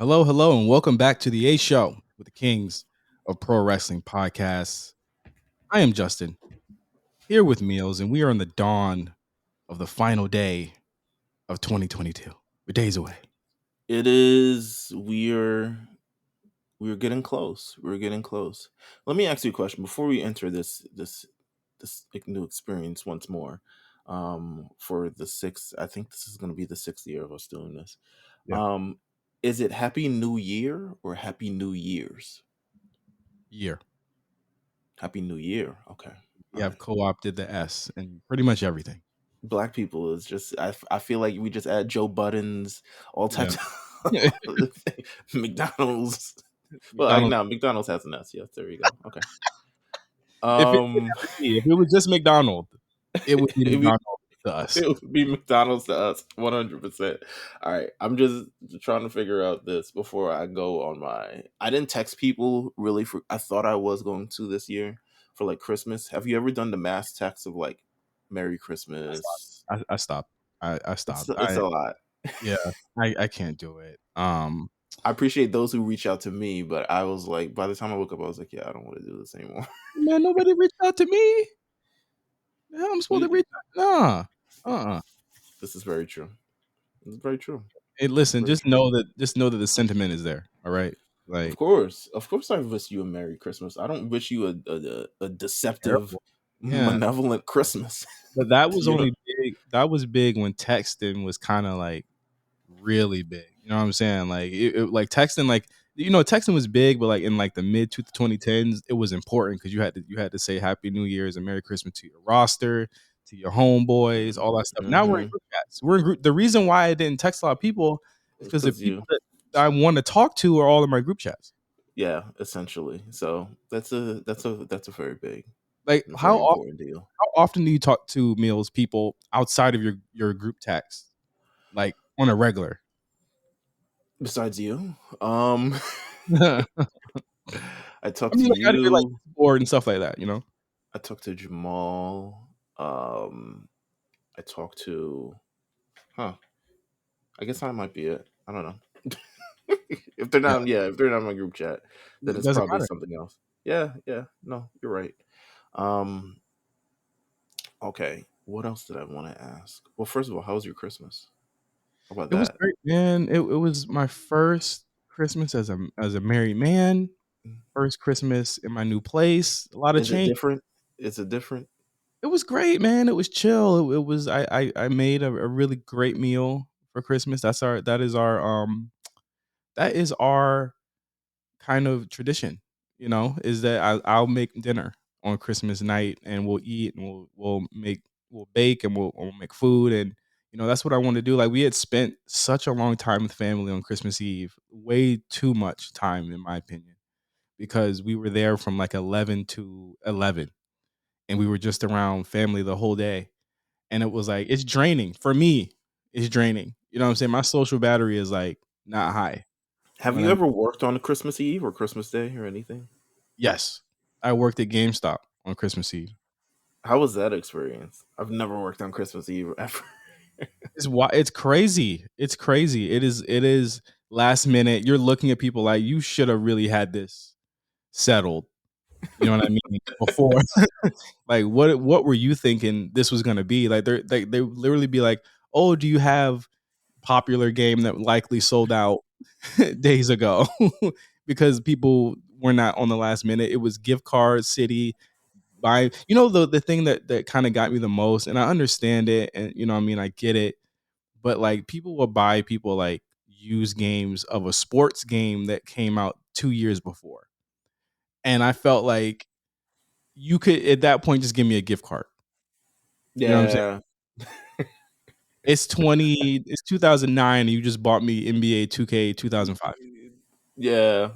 Hello, and welcome back to the A Show with the Kings of Pro Wrestling Podcasts. I am Justin, here with Meelz, and we are on the dawn of the final day of 2022. We're days away. It is. We're getting close. We're getting close. Let me ask you a question before we enter this new experience once more. For the sixth, I think this is going to be the 6th year of us doing this. Yeah. Um, is it Happy New Year or Happy New Years? Year. Happy New Year. Okay. We All have right. co-opted the S and pretty much everything. Black people is just. I feel like we just add Joe Buttons, all Yeah. types of McDonald's. Well, McDonald's. no, McDonald's has an S. Yes, there you go. Okay. If it Um, if it was just McDonald's, it would be it would, McDonald's to us. it would be McDonald's to us, 100%. All right, I'm just trying to figure out this before I go on my. I didn't text people really for. I thought I was going to this year for like Christmas. Have you ever done the mass text of like Merry Christmas? I stopped. I It's stopped. it's a lot. Yeah, I can't do it. I appreciate those who reach out to me, but I was like, by the time I woke up, I was like, yeah, I don't want to do this anymore. Man, nobody reached out to me. The hell I'm supposed to We, reach out? Nah. this is very true. It's very true. Hey, listen, Very true. just know that the sentiment is there. All right. Like Of course, I wish you a Merry Christmas. I don't wish you a deceptive, terrible. Yeah. malevolent Christmas. But that was you know, only big. That was big when texting was kind of like really big. You know what I'm saying? Like like texting, like texting was big, but like in like the mid to the 2010s, it was important because you had to say Happy New Year's and Merry Christmas to your roster, to your homeboys, all that stuff. Now we're in mm-hmm. group chats. We're in group. The reason why I didn't text a lot of people is because the Because you, people that I want to talk to are all in my group chats. yeah, essentially. So that's a very big, Like very important deal. how often do you talk to Meelz people outside of your group text, like on a regular? Besides you, I I talked mean, to like out of your like you. board and stuff like that. You know. I talked to Jamal. I talked to. Huh. I guess that might be it. I don't know. Yeah, If they're not in my group chat, then it it's doesn't probably matter. something else. Yeah, no, you're right. Um, okay, what else did I want to ask? Well, first of all, how was your Christmas? How about It was that? great, man. It was my first Christmas as a married man. First Christmas in my new place. A lot of Is it change. different? Is it different? It was great, man. It was chill. It was I made a really great meal for Christmas. That is our kind of tradition, is that I'll make dinner on Christmas night and we'll eat and we'll bake and we'll make food and that's what I want to do. Like we had spent such a long time with family on Christmas Eve, way too much time in my opinion, because we were there from like 11 to 11 and we were just around family the whole day and it was like it's draining for me. It's draining. You know what I'm saying? My social battery is like not high. You know Have what you I mean? ever worked on a Christmas Eve or Christmas Day or anything? Yes. I worked at GameStop on Christmas Eve. How was that experience? I've never worked on Christmas Eve ever. It's crazy. It's crazy. It is last minute. You're looking at people like you should have really had this settled. You know what I mean? Before, like, what were you thinking this was gonna be? Like, they literally be like, "Oh, do you have popular game that likely sold out days ago?" Because people were not on the last minute. It was gift card city buy. The thing that kind of got me the most, and I understand it, and I mean, I get it, but like people will buy people like used games of a sports game that came out 2 years before, and I felt like you could at that point just give me a gift card. You know what I'm saying? Yeah. It's 2009 and you just bought me NBA 2K 2005. Yeah.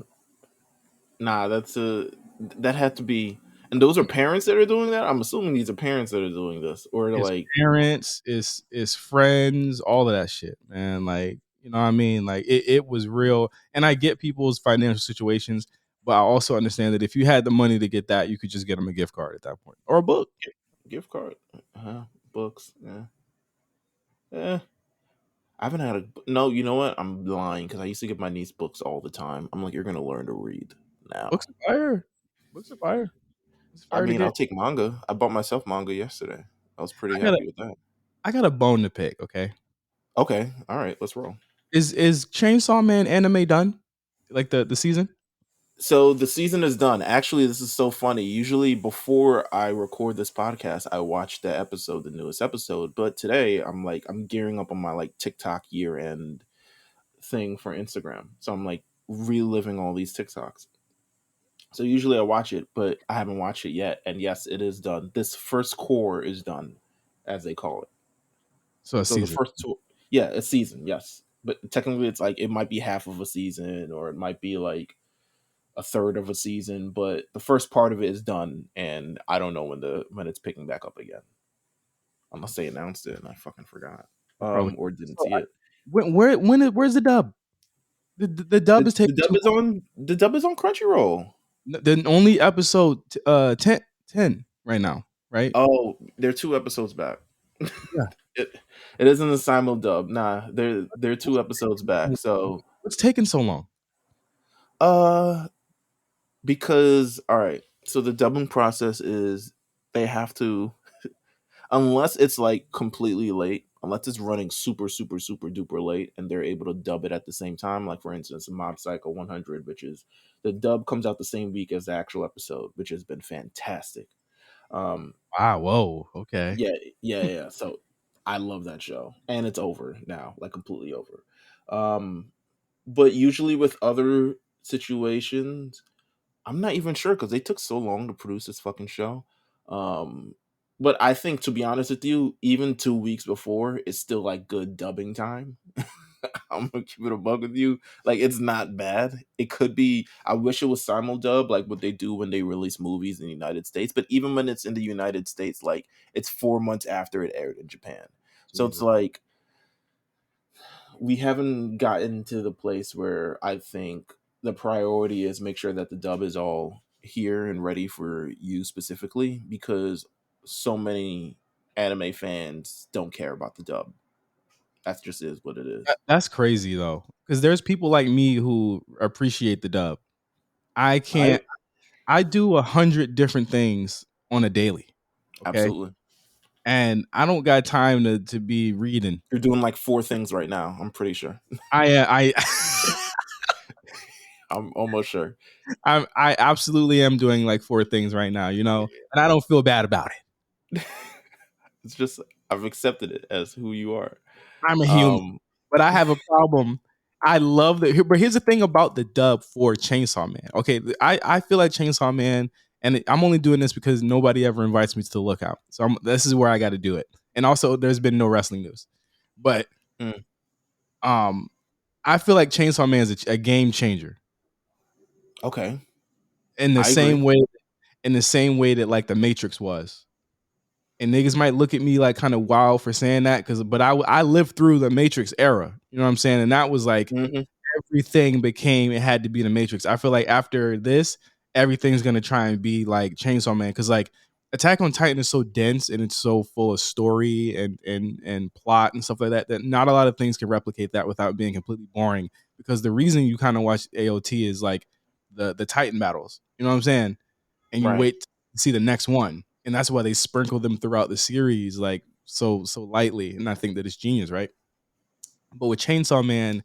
Nah, that had to be. And those are parents that are doing that. I'm assuming these are parents that are doing this, or they're It's like, parents, it's friends, all of that shit, man. Like, you know what I mean? Like it was real. And I get people's financial situations, but I also understand that if you had the money to get that, you could just get them a gift card at that point or a book. gift card, books. Yeah. I haven't had a no. You know what? I'm lying because I used to give my niece books all the time. I'm like, you're gonna learn to read now. Books are fire. Books are fire. It's I fire to mean, I'll get. take manga. I bought myself manga yesterday. I was pretty I got a happy with that. I got a bone to pick. Okay, Okay, all right, let's roll. is Chainsaw Man anime done? Like the season? So the season is done. Actually, this is so funny. Usually, before I record this podcast, I watch the episode, the newest episode. But today, I'm gearing up on my like TikTok year end thing for Instagram. So I'm like reliving all these TikToks. So usually I watch it, but I haven't watched it yet. And yes, it is done. This first core is done, as they call it. So a So the season. first two, yeah, a season, yes. But technically, it's like it might be half of a season, or it might be like a third of a season. But the first part of it is done, and I don't know when it's picking back up again, unless they announced it and I fucking forgot, Probably. or didn't So see it. where's the dub? The dub is The taking dub too is on. The dub is on Crunchyroll. long. The only episode 10 right now, right? Oh, they're 2 episodes back. Yeah. it it isn't a simul dub. Nah, they're What's 2 episodes back. So what's taking so long? uh because all right, so the dubbing process is they have to, unless it's like completely late, unless it's running super duper late and they're able to dub it at the same time, like for instance Mob Psycho 100, which is the dub comes out the same week as the actual episode, which has been fantastic. um Wow, whoa, okay. yeah, yeah. So I love that show, and it's over now, like completely over. But usually with other situations, I'm not even sure because they took so long to produce this fucking show. Um, but I think, to be honest with you, even 2 weeks before is still like good dubbing time. I'm gonna keep it a bug with you. Like it's not bad. It could be. I wish it was simuldub, like what they do when they release movies in the United States. But even when it's in the United States, like it's 4 months after it aired in Japan. So it's Jesus. like we haven't gotten to the place where I think the priority is make sure that the dub is all here and ready for you specifically, because so many anime fans don't care about the dub. That just is what it is. That's crazy though, because there's people like me who appreciate the dub. I I can't. I do 100 different things on a daily. Okay, absolutely. and I don't got time to be reading. You're doing like 4 things right now. I'm pretty sure. I I'm almost sure. I absolutely am doing like 4 things right now. And I don't feel bad about it. It's just I've accepted it as who you are. I'm a human, Um, but I have a problem. I love that. But here's the thing about the dub for Chainsaw Man. Okay, I feel like Chainsaw Man, and I'm only doing this because nobody ever invites me to the lookout. So this is where I got to do it. And also, there's been no wrestling news, but mm, um, I feel like Chainsaw Man is a game changer okay, in the I agree. same way, that like the Matrix was. And niggas might look at me like kind of wild for saying that, but I lived through the Matrix era. You know what I'm saying? And that was like Hmm. everything became, it had to be the Matrix. I feel like after this, everything's gonna try and be like Chainsaw Man, because like Attack on Titan is so dense and it's so full of story and plot and stuff like that, that not a lot of things can replicate that without being completely boring. Because the reason you kind of watch AOT is like the Titan battles. You know what I'm saying? And you Right. wait to see the next one, and that's why they sprinkle them throughout the series like so lightly. And I think that it's genius, right? But with Chainsaw Man,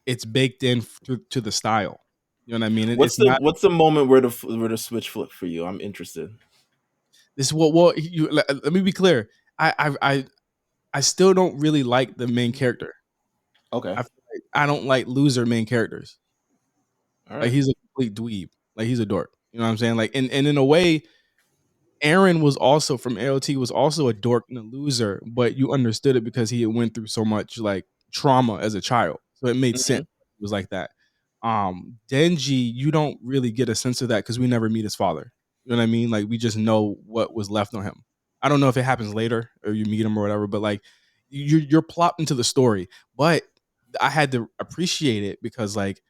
it's baked in to the style. You know what I mean? What's It's the not what's the moment where the switch flip for you? I'm interested. this. What you let me be clear. I still don't really like the main character. Okay. I feel like I don't like loser main characters. All Like right. he's a complete dweeb. Like he's a dork. You know what I'm saying? Like and in a way, Aaron was also from AOT, was also a dork and a loser, but you understood it because he had went through so much like trauma as a child. So it made sense. Hmm. It was like that. Denji, you don't really get a sense of that because we never meet his father. You know what I mean? Like we just know what was left on him. I don't know if it happens later or you meet him or whatever, but like you're plopped into the story. But I had to appreciate it because like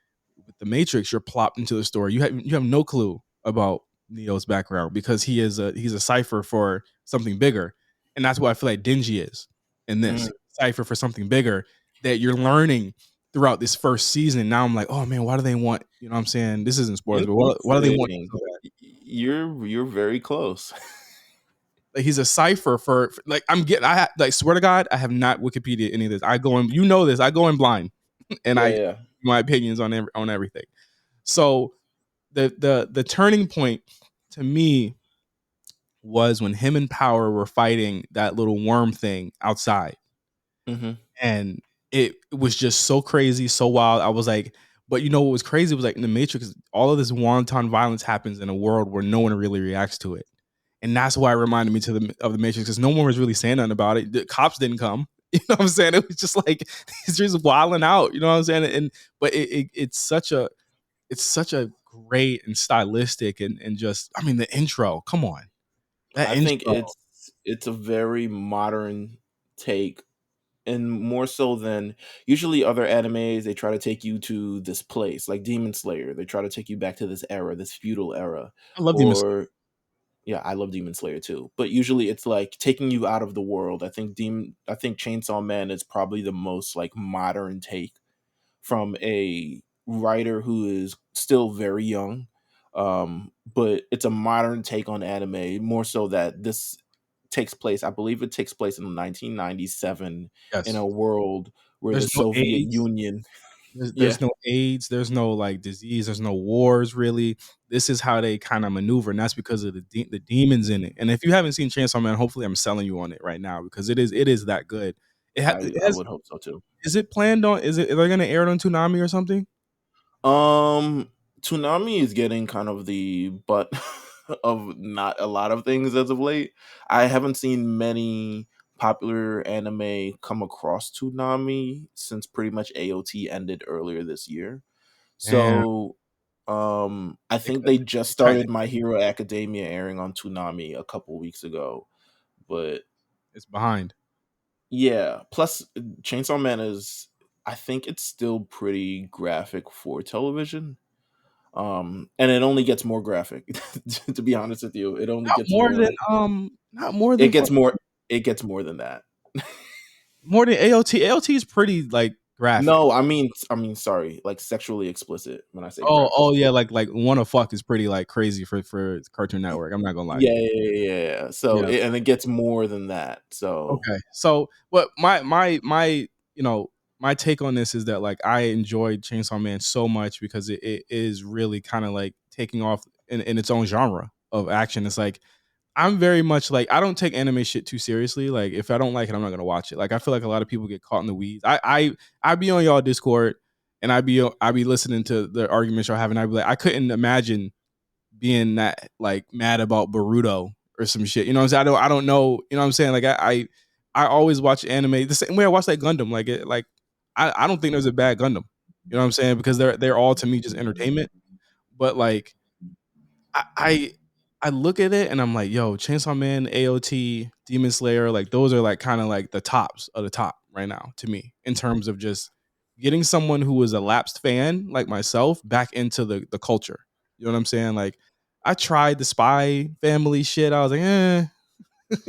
with the Matrix, you're plopped into the story. You have no clue about Neo's background because he's a cipher for something bigger, and that's what I feel like Dingy is in this Mm, cipher for something bigger that you're learning throughout this first season. Now I'm like, oh man, why do they want? You know what I'm saying? This isn't spoilers, but why do they want? Interesting. You're very close. Like he's a cipher for like I'm getting. Like swear to God, I have not Wikipedia any of this. I go in, you know this. I go in blind, and Yeah, I yeah. my opinions on everything. So the turning point to me was when him and Power were fighting that little worm thing outside, Mm-hmm. and it was just so crazy, so wild. I was like, but you know what was crazy was like in the Matrix, all of this wanton violence happens in a world where no one really reacts to it. And that's why it reminded me of the Matrix because no one was really saying nothing about it. The cops didn't come. You know what I'm saying? It was just like he's just wilding out. You know what I'm saying? And but it's such a great and stylistic and just I mean the intro. Come on, that I think intro. it's a very modern take, and more so than usually other animes. They try to take you to this place, like Demon Slayer. They try to take you back to this era, this feudal era, I love Demon Slayer. or yeah, I love Demon Slayer too. But usually it's like taking you out of the world. I think Chainsaw Man is probably the most like modern take from a writer who is still very young. But it's a modern take on anime, more so that this takes place, I believe it takes place in 1997 in Yes. a world where There's the no Soviet AIDS. Union, yeah, There's no AIDS, there's no like disease, there's no wars really. This is how they kind of maneuver, and that's because of the demons in it. And if you haven't seen Chainsaw Man, hopefully I'm selling you on it right now because it is that good. It I has. would hope so too. Is it planned on? Is it? Are they going to air it on Toonami or something? Um, Toonami is getting kind of the butt of not a lot of things as of late. I haven't seen many popular anime come across Toonami since pretty much AOT ended earlier this year. Damn, So, I they, think they just they tighten started My Hero Academia airing on Toonami a couple weeks ago, but it's behind. yeah. Plus, Chainsaw Man is, I think it's still pretty graphic for television. And it only gets more graphic. To be honest with you, it only Not gets more than more. not more It than gets more. fucking It gets more than that. more than AOT. AOT is pretty like graphic. No, sorry, like sexually explicit. When I say Oh graphic, yeah, like wanna fuck is pretty like crazy for Cartoon Network. I'm not gonna lie to yeah, you. yeah. So, Yeah. and it gets more than that. So, Okay. So, what my you know my take on this is that like I enjoyed Chainsaw Man so much because it is really kind of like taking off in its own genre of action. It's like I'm very much like I don't take anime shit too seriously. Like if I don't like it, I'm not gonna watch it. Like I feel like a lot of people get caught in the weeds. I be on y'all Discord and I be listening to the arguments y'all having. I be like I couldn't imagine being that like mad about Boruto or some shit. You know what I'm saying? I don't know. You know what I'm saying? Like I always watch anime the same way I watch like Gundam. I don't think there's a bad Gundam. You know what I'm saying? Because they're all to me just entertainment. But like I I I look at it and I'm like, yo, Chainsaw Man, AOT, Demon Slayer, like those are like kind of like the tops of the top right now to me in terms of just getting someone who is a lapsed fan like myself back into the culture. You know what I'm saying? Like I tried the Spy Family shit. I was like,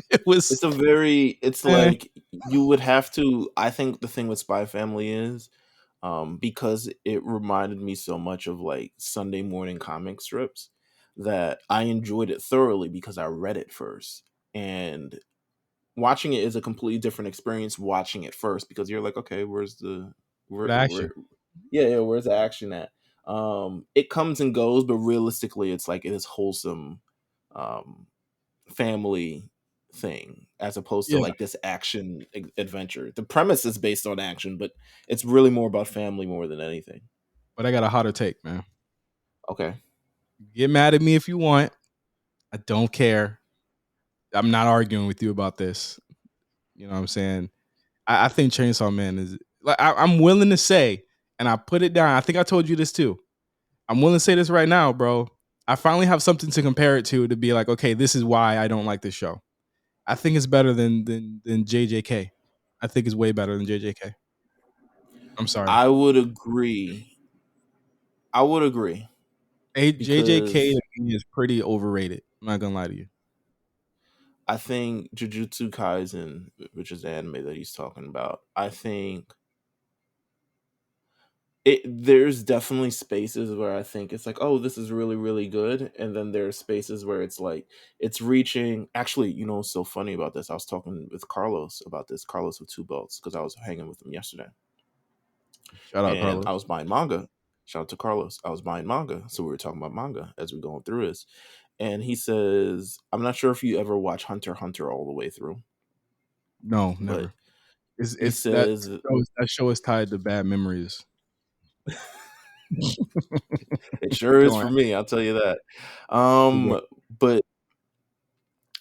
it was it's eh. like you would have to. I think the thing with Spy Family is, because it reminded me so much of like Sunday morning comic strips, that I enjoyed it thoroughly because I read it first. And watching it is a completely different experience watching it first, because you're like, okay, where's the For the action. where yeah, yeah, where's the action at? It comes and goes, but realistically it's like it is wholesome, um family thing, as opposed to Yeah, like this action adventure. The premise is based on action, but it's really more about family more than anything. but I got a hotter take, man. Okay. Get mad at me if you want. I don't care. I'm not arguing with you about this. You know what I'm saying? I think Chainsaw Man is like I'm willing to say, and I put it down. I think I told you this too. I'm willing to say this right now, bro. I finally have something to compare it to be like, okay, this is why I don't like this show. I think it's better than JJK. I think it's way better than JJK. I'm sorry. I would agree. I would agree JJK because to me is pretty overrated. I'm not gonna lie to you. I think Jujutsu Kaisen, which is the anime that he's talking about, I think there's definitely spaces where I think it's like, oh, this is really, really good. And then there are spaces where it's like it's reaching. Actually, you know what's so funny about this? I was talking with Carlos about this, Carlos with two belts, because I was hanging with him yesterday. Shout out And Carlos. I was buying manga. Shout out to Carlos. I was buying manga. So we were talking about manga as we are going through this. And he says, I'm not sure if you ever watch Hunter x Hunter all the way through, No, but never. It's he says that show is tied to bad memories. it sure Go is on. for me, I'll tell you that. Keep going. But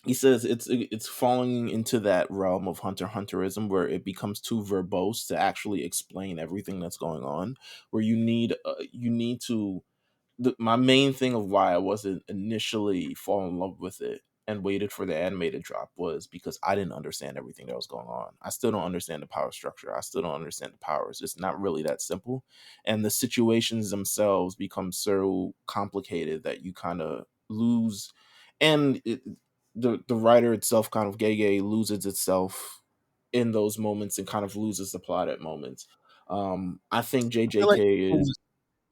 he says it's falling into that realm of Hunter x Hunterism where it becomes too verbose to actually explain everything that's going on. Where you need to my main thing of why I wasn't initially fall in love with it and waited for the animated drop was because I didn't understand everything that was going on. I still don't understand the power structure. I still don't understand the powers. It's not really that simple. And the situations themselves become so complicated that you kind of lose. And the writer itself, kind of Gege, loses itself in those moments and kind of loses the plot at moments. I think I feel like JJK is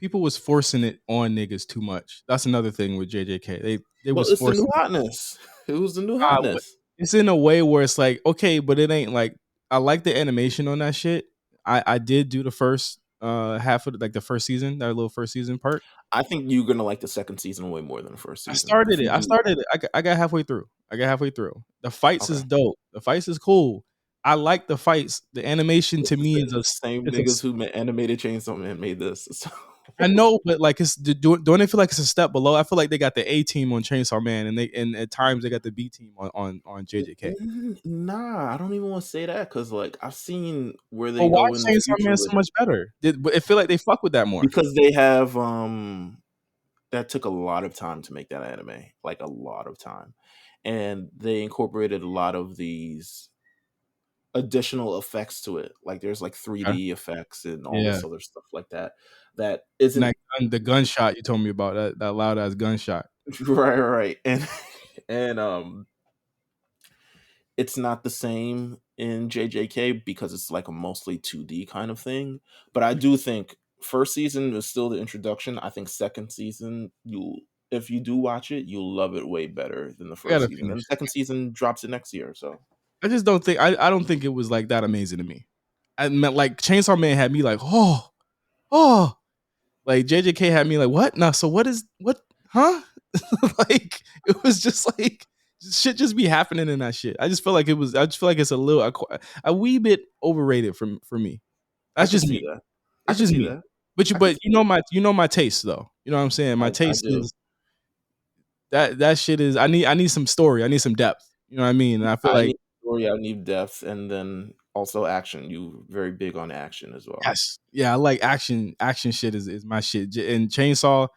people was forcing it on niggas too much. That's another thing with JJK. They well, was it's the new forcing hotness. It was the new but hotness. it's in a way where it's like, okay, but it ain't like I like the animation on that shit. I did do the first half of like the first season, that little first season part. I think you're gonna like the second season way more than the first I season. started If it. you I do, started it. I got halfway through. I got halfway through. The fights okay, is dope. The fights is cool. I like the fights. The animation to me is it's the same it's a niggas who animated Chainsaw Man made this. So. I know, but like it's don't they feel like it's a step below? I feel like they got the A team on Chainsaw Man, and at times they got the B team on JJK. Nah, I don't even want to say that because like I've seen where But they why go is in the Chainsaw future Man so with it much better? But it feel like they fuck with that more. because they have that took a lot of time to make that anime, like a lot of time, and they incorporated a lot of these additional effects to it. Like there's like Okay. 3D effects and all Yeah, this other stuff like that. That and isn't the gunshot you told me about that loud ass gunshot. right, right, and it's not the same in JJK because it's like a mostly 2D kind of thing. But I do think first season is still the introduction. I think second season you if you do watch it, you'll love it way better than the I first gotta season. And finish. the second season drops it next year, so I just don't think I don't think it was like that amazing to me. I meant like Chainsaw Man had me like oh like JJK had me like what no so what huh like it was just like shit just be happening in that shit. I just feel like it was. I just feel like it's a wee bit overrated for me. I That's can just see me. that. I That's can just see me. that. I can But see that. you know my taste though. You know what I'm saying. My I taste do. is that shit is. I need some story. I need some depth. You know what I mean. And I feel I like need story, I need depth, and then also action. You very big on action as well. yes, yeah, I like action. Action shit is my shit. And Chainsaw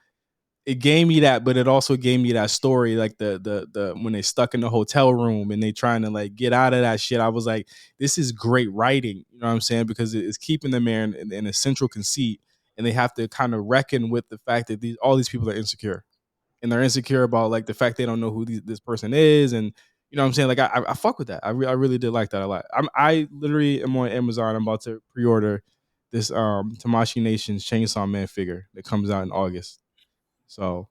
it gave me that, but it also gave me that story, like the when they stuck in the hotel room and they trying to like get out of that shit. I was like, this is great writing, you know what I'm saying? Because it's keeping them there in a central conceit, and they have to kind of reckon with the fact that all these people are insecure, and they're insecure about like the fact they don't know who this person is, and you know what I'm saying? Like I fuck with that. I really did like that a lot. I literally am on Amazon. I'm about to pre-order this Tamashii Nation's Chainsaw Man figure that comes out in August. So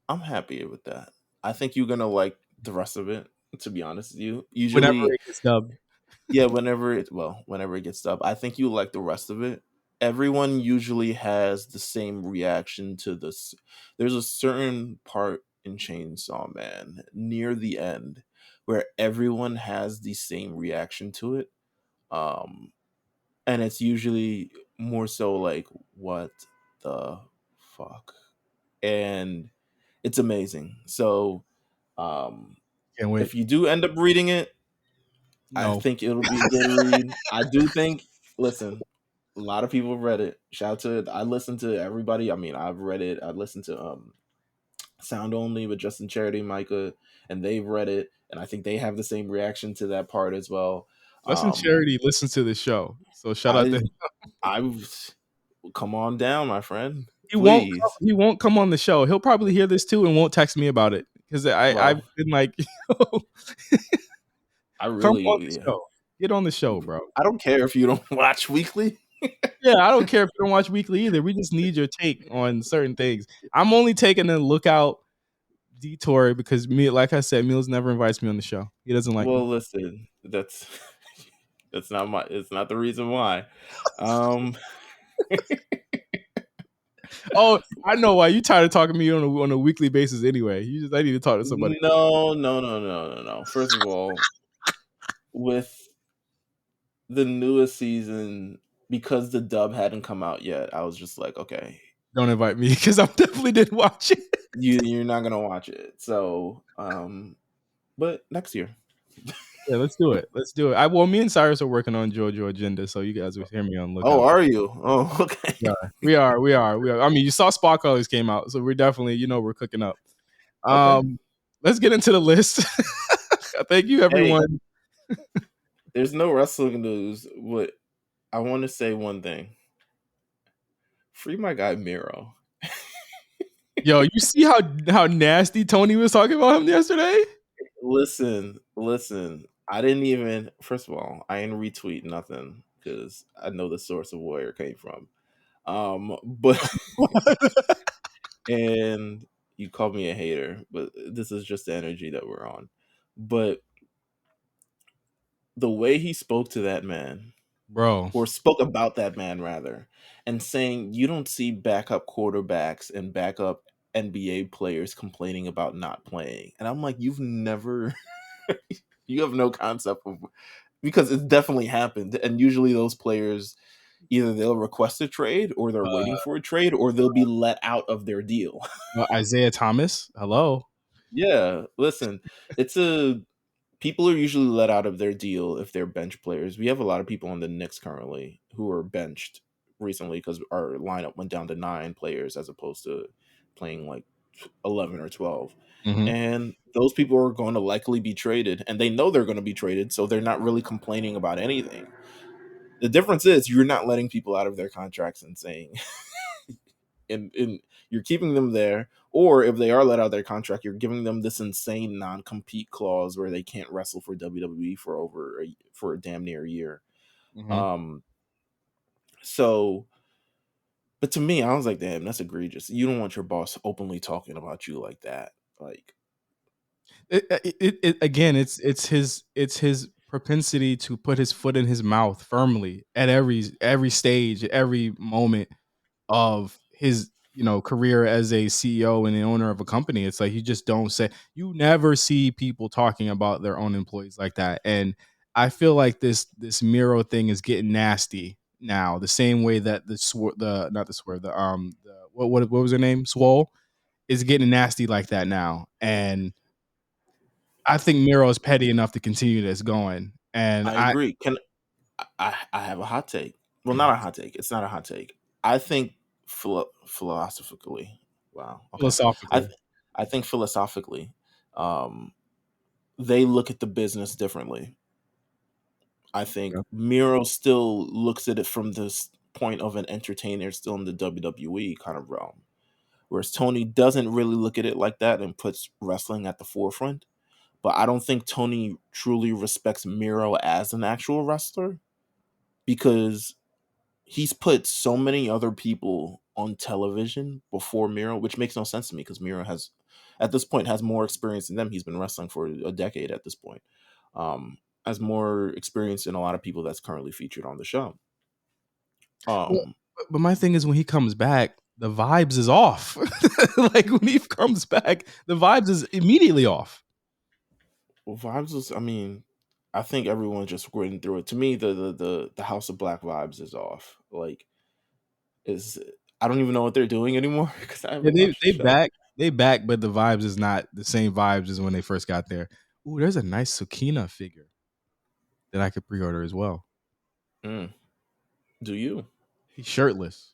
I'm happy with that. I think you're gonna like the rest of it. To be honest with you, whenever usually, it gets dubbed. yeah. Whenever it gets up, I think you like the rest of it. Everyone usually has the same reaction to this. There's a certain part in Chainsaw Man near the end where everyone has the same reaction to it. Um, and it's usually more so like, what the fuck? And it's amazing. So, um, Can't wait. if you do end up reading it, I No. think it'll be a good read. I do think. Listen, a lot of people have read it. Shout out to I listened to everybody. I mean, I've read it. I listened to Sound Only with Justin Charity, Micah, and they've read it, and I think they have the same reaction to that part as well. Justin Um, Charity listens to the show. So shout out to I him. I come on down, my friend, please. He won't come on the show. He'll probably hear this too and won't text me about it. Because I've Well, been like, I come on the really, show. Get on the show, bro. I don't care if you don't watch weekly. Yeah, I don't care if you don't watch weekly either. We just need your take on certain things. I'm only taking a lookout detour because me, like I said, Meelz never invites me on the show. He doesn't like me. Well, listen, that's that's not my. It's not the reason why. Um, Oh, I know why. You tired of talking to me on a weekly basis anyway. You just I need to talk to somebody. no, no, no, no, no, no. First of all, with the newest season, because the dub hadn't come out yet, I was just like, okay, Don't invite me because I definitely didn't watch it. you're not gonna watch it. So, but next year. Yeah, let's do it. Let's do it. Well, me and Cyrus are working on JoJo Agenda, so you guys will hear me on Oh, lookout. are you? Oh, okay. Yeah, we are. I mean, you saw Spa Colors came out, so we're definitely, we're cooking up. Okay. Let's get into the list. Thank you, Hey, everyone. there's no wrestling news, but I want to say one thing. Free my guy Miro. Yo, you see how nasty Tony was talking about him yesterday? Listen, listen. I didn't even. First of all, I didn't retweet nothing because I know the source of where it came from. But and you called me a hater, but this is just the energy that we're on. But the way he spoke to that man, Bro, or spoke about that man rather, and saying you don't see backup quarterbacks and backup NBA players complaining about not playing. And I'm like, you've never you have no concept of, because it's definitely happened. And usually those players either they'll request a trade or they're waiting uh, for a trade or they'll be let out of their deal. Isaiah Thomas, hello. Yeah, listen, it's a people are usually let out of their deal if they're bench players. We have a lot of people on the Knicks currently who are benched recently because our lineup went down to 9 players as opposed to playing like 11 or 12. Mhm. And those people are going to likely be traded, and they know they're going to be traded, so they're not really complaining about anything. The difference is you're not letting people out of their contracts and saying, and you're keeping them there, or if they are let out of their contract, you're giving them this insane non-compete clause where they can't wrestle for WWE for a damn near year. Mhm. Um, so, but to me, I was like, damn, that's egregious. You don't want your boss openly talking about you like that. Like, Again, it's his propensity to put his foot in his mouth firmly at every stage, at every moment of his career as a CEO and the owner of a company. It's like you never see people talking about their own employees like that. And I feel like this Miro thing is getting nasty now, the same way that the not the swear the what was her name, Swole, is getting nasty like that now. And I think Miro is petty enough to continue this going. And I agree. I have a hot take. Well, not a hot take. It's not a hot take. I think philosophically, wow, okay. I philosophically, th- I think philosophically, um, they look at the business differently. I think yeah. Miro still looks at it from this point of an entertainer still in the WWE kind of realm. Whereas Tony doesn't really look at it like that and puts wrestling at the forefront. But I don't think Tony truly respects Miro as an actual wrestler because he's put so many other people on television before Miro, which makes no sense to me because Miro has, at this point, has more experience than them. He's been wrestling for a decade at this point. Um, has more experience than a lot of people that's currently featured on the show. Well, Um, but my thing is when he comes back, the vibes is off. Like when he comes back, the vibes is immediately off. vibes is, I mean, I think everyone's just gritting through it. To me, the House of Black vibes is off. Like, is I don't even know what they're doing anymore because I Yeah, haven't watched the show. they back, but the vibes is not the same vibes as when they first got there. Ooh, there's a nice Sukina figure that I could pre-order as well. Mm, do you? He's shirtless.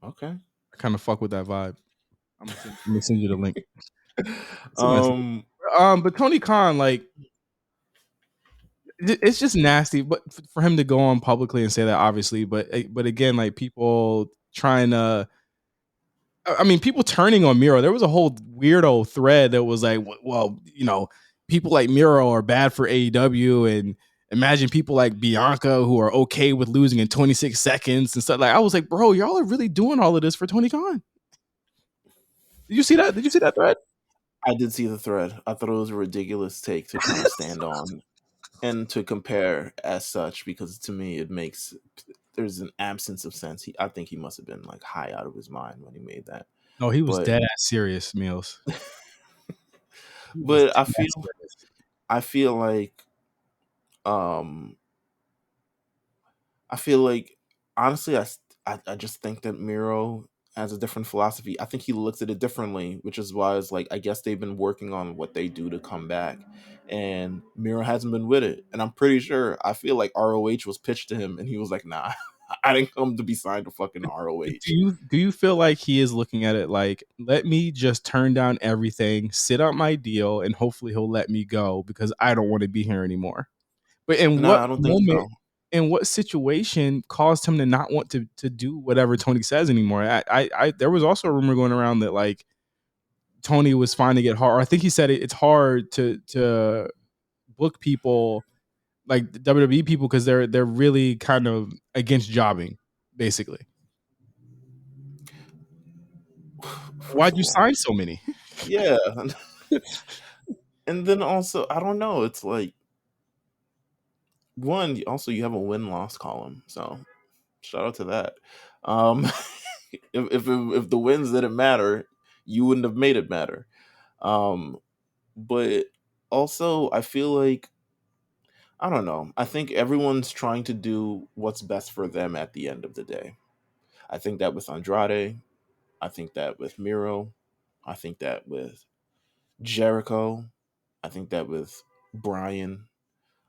Okay. I kind of fuck with that vibe. I'm gonna send you the link. It's a nice. um, But Tony Khan, like, it's just nasty. But for him to go on publicly and say that, obviously, but again, like people trying to. I mean, people turning on Miro. There was a whole weirdo thread that was like, well, people like Miro are bad for AEW, and Imagine people like Bianca who are okay with losing in 26 seconds and stuff. Like I was like, bro, y'all are really doing all of this for Tony Khan. Did you see that? Did you see that thread? I did see the thread. I thought it was a ridiculous take to kind of stand on and to compare as such, because to me it makes there's an absence of sense. I think he must have been like high out of his mind when he made that. No, he was But dead ass serious, Meelz. He was but dead ass serious. I feel like um I feel like honestly, I just think that Miro has a different philosophy. I think he looks at it differently, which is why it's like I guess they've been working on what they do to come back, and Miro hasn't been with it. And I'm pretty sure I feel like ROH was pitched to him, and he was like, "Nah, I didn't come to be signed to fucking Do ROH." you feel like he is looking at it like, let me just turn down everything, sit on my deal, and hopefully he'll let me go because I don't want to be here anymore? But in Nah, what I don't think moment, so. in what situation caused him to not want to do whatever Tony says anymore? There was also a rumor going around that like Tony was finding it hard. I think he said it's hard to book people like the WWE people because they're really kind of against jobbing, basically. First Why'd of you all, sign so many? yeah, and then also I don't know. It's like one. Also, you have a win loss column, so shout out to that. Um, if the wins didn't matter, you wouldn't have made it matter. Um, but also, I feel like I don't know. I think everyone's trying to do what's best for them at the end of the day. I think that with Andrade. I think that with Miro. I think that with Jericho. I think that with Brian.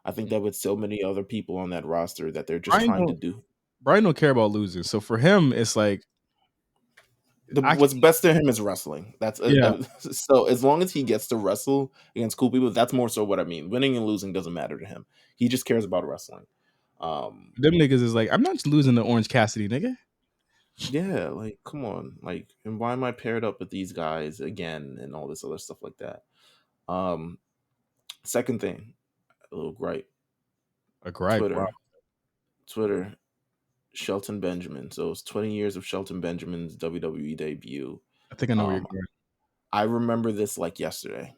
I think that with so many other people on that roster that they're just Brian trying to don't do Brian don't care about losing. So for him, it's like I what's can, best to him is wrestling. That's yeah, so as long as he gets to wrestle against cool people, that's more so what I mean. Winning and losing doesn't matter to him. He just cares about wrestling. Um, them niggas is like I'm not just losing to Orange Cassidy, nigga. yeah, like come on, like, and why am I paired up with these guys again and all this other stuff like that? Um, Second thing, a little gripe. A gripe, wow. Twitter, Twitter, Shelton Benjamin. So it's 20 years of Shelton Benjamin's WWE debut. I think I know where you're Um, going. I remember this like yesterday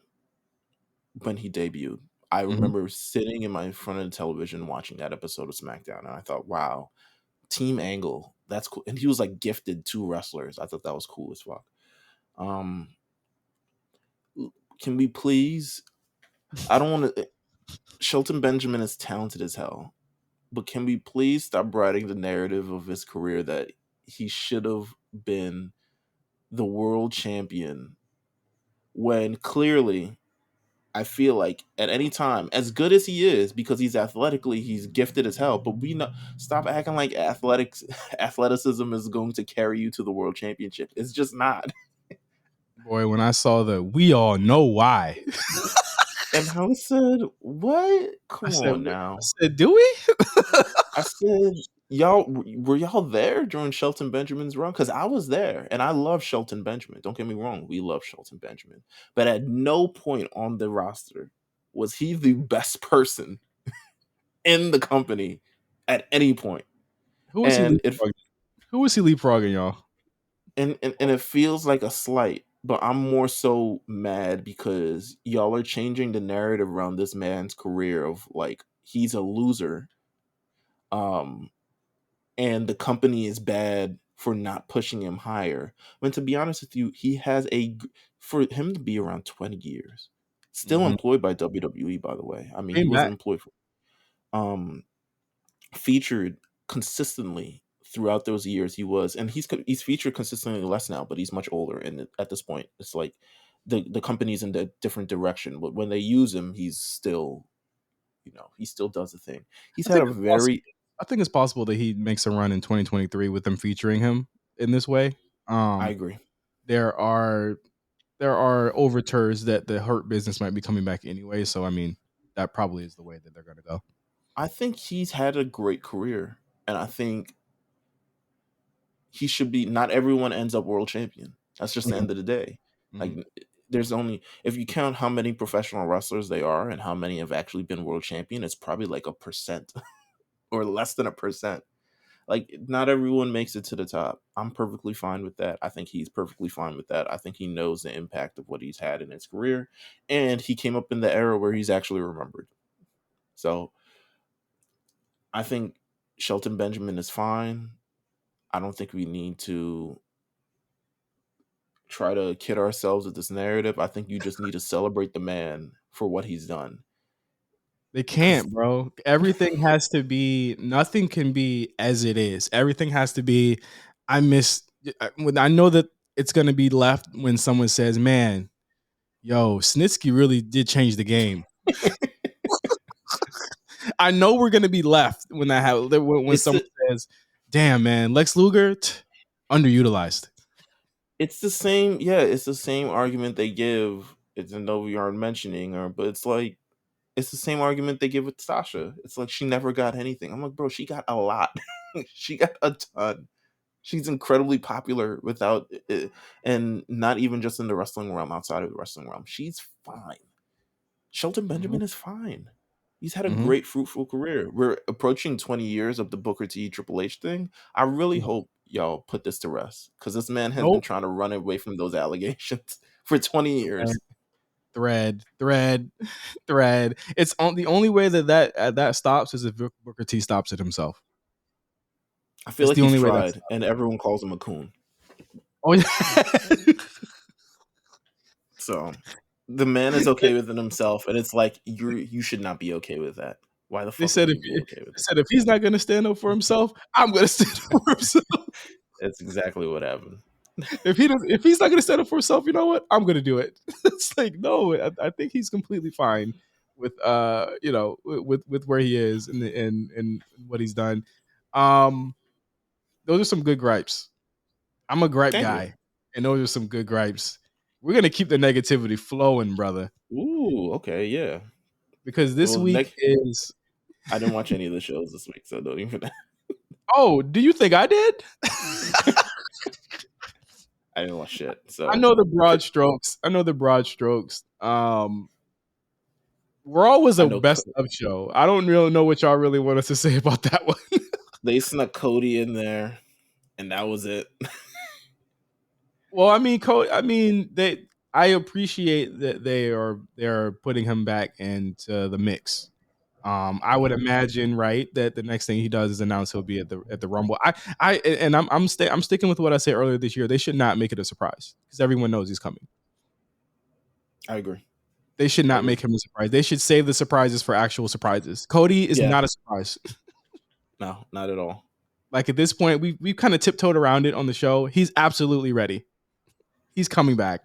when he debuted. I Mhm. remember sitting in my front of the television watching that episode of SmackDown, and I thought, "Wow, Team Angle, that's cool." And he was like gifted two wrestlers. I thought that was cool as fuck. Um, can we please? I don't want to. Shelton Benjamin is talented as hell, but can we please stop writing the narrative of his career that he should have been the world champion when clearly I feel like at any time, as good as he is, because he's gifted as hell. But we know, stop acting like athleticism is going to carry you to the world championship. It's just not. Boy, when I saw the we all know why. And I said, "What? I Come said, on "Wait," I now." said, "Do we?" I said, "Y'all were y'all there during Shelton Benjamin's run? Because I was there, and I love Shelton Benjamin. Don't get me wrong, we love Shelton Benjamin, but at no point on the roster was he the best person in the company at any point. Who was he And it leapfrogging? Who was he leapfrogging, y'all? and it feels like a slight, but I'm more so mad because y'all are changing the narrative around this man's career of like he's a loser, um, and the company is bad for not pushing him higher. When to be honest with you, for him to be around 20 years, still Mhm. employed by WWE, by the way. I mean, he Came was back. employed for um featured consistently throughout those years. He was, and he's featured consistently less now, but he's much older. And at this point, it's like the company's in a different direction. But when they use him, he's still, he still does the thing. He's I had think a it's possible. very, I think it's possible that he makes a run in 2023 with them featuring him in this way. I Um, agree. there are there are overtures that the Hurt Business might be coming back anyway. So I mean, that probably is the way that they're going to go. I think he's had a great career, and I think he should be. Not everyone ends up world champion. That's just the Mhm, end of the day. Like mhm. there's only, if you count how many professional wrestlers they are and how many have actually been world champion, it's probably like a percent or less than a percent. Like, not everyone makes it to the top. I'm perfectly fine with that. I think he's perfectly fine with that. I think he knows the impact of what he's had in his career, and he came up in the era where he's actually remembered. So I think Shelton Benjamin is fine. I don't think we need to try to kid ourselves with this narrative. I think you just need to celebrate the man for what he's done. They Because can't, bro. Everything has to be. Nothing can be as it is. Everything has to be. I miss. When I know that it's gonna be left when someone says, "Man, yo, Snitsky really did change the game." I know we're gonna be left when that happens. When it's someone the, says, "Damn, man, Lex Luger underutilized." it's the same, yeah, it's the same argument they give. It's, I know we aren't mentioning her, but it's like, it's the same argument they give with Sasha. It's like she never got anything. I'm like, bro, she got a lot. She got a ton. She's incredibly popular without it, and not even just in the wrestling realm, outside of the wrestling realm. She's fine. Shelton Mm-hmm. Benjamin is fine. He's had a Mm-hmm. great, fruitful career. We're approaching 20 years of the Booker T Triple H thing. I really hope y'all put this to rest, because this man has been Nope. trying to run away from those allegations for 20 years. Thread. Thread. It's on the only way that stops is if Booker T stops it himself. I feel That's like the he's only way that tried, stops. and everyone calls him a coon. Oh yeah. So the man is okay with it himself, and it's like, you should not be okay with that. Why the They fuck would said you be okay with it? if he's not going to stand up for himself, I'm going to stand up for himself. That's exactly what happened. If he's not going to stand up for himself, you know what? I'm going to do it. It's like no, I think he's completely fine with with where he is and what he's done. Um, those are some good gripes. I'm a gripe Thank you. guy, and those are some good gripes. We're gonna keep the negativity flowing, brother, Ooh, okay, yeah. because this Well, week next, is. I didn't watch any of the shows this week, so don't even. Oh, do you think I did? I didn't watch shit. I So know the broad strokes. I know the broad strokes. Raw was I a know best of show. I don't really know what y'all really want us to say about that one. they snuck Cody in there, and that was it. Well, I mean, they. I appreciate that they're putting him back into the mix. I would imagine, right, that the next thing he does is announce he'll be at the Rumble. I'm sticking with what I said earlier this year. They should not make it a surprise because everyone knows he's coming. I agree. They should I not agree. make him a surprise. They should save the surprises for actual surprises. Cody is Yeah, not a surprise. no, not at all. Like at this point, we've kind of tiptoed around it on the show. He's absolutely ready. He's coming back.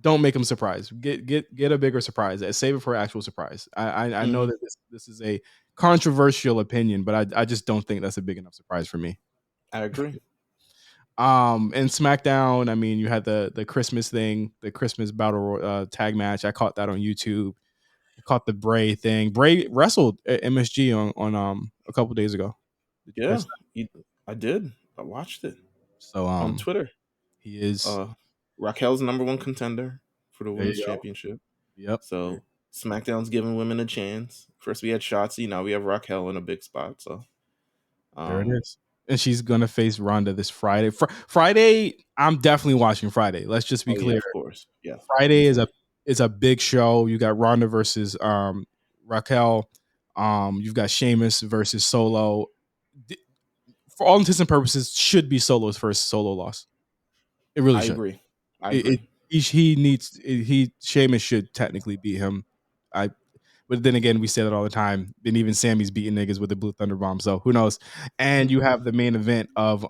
Don't make him surprise. Get a bigger surprise. Save it for actual surprise. I know Hmm. that this is a controversial opinion, but I just don't think that's a big enough surprise for me. I agree. And SmackDown, I mean, you had the Christmas thing, the Christmas tag match. I caught that on YouTube. I caught the Bray thing. Bray wrestled at MSG on a couple days ago. Did you Yeah, catch that? I did. I watched it So on Twitter. he is. Uh, Raquel's number one contender for the There women's you go. championship. Yep. So SmackDown's giving women a chance. First we had Shotzi, now we have Raquel in a big spot. So There it um, is. And she's gonna face Ronda this Friday. Friday, I'm definitely watching Friday. Let's just be oh yeah, clear. of course. Yeah, me Friday too. is a big show. You got Ronda versus Raquel. You've got Sheamus versus Solo. For all intents and purposes, should be Solo's first solo loss. It really I should. agree. I agree. He needs Sheamus should technically beat him. I But then again, we say that all the time. And even Sammy's beating niggas with the Blue Thunder Bomb. So who knows? And you have the main event of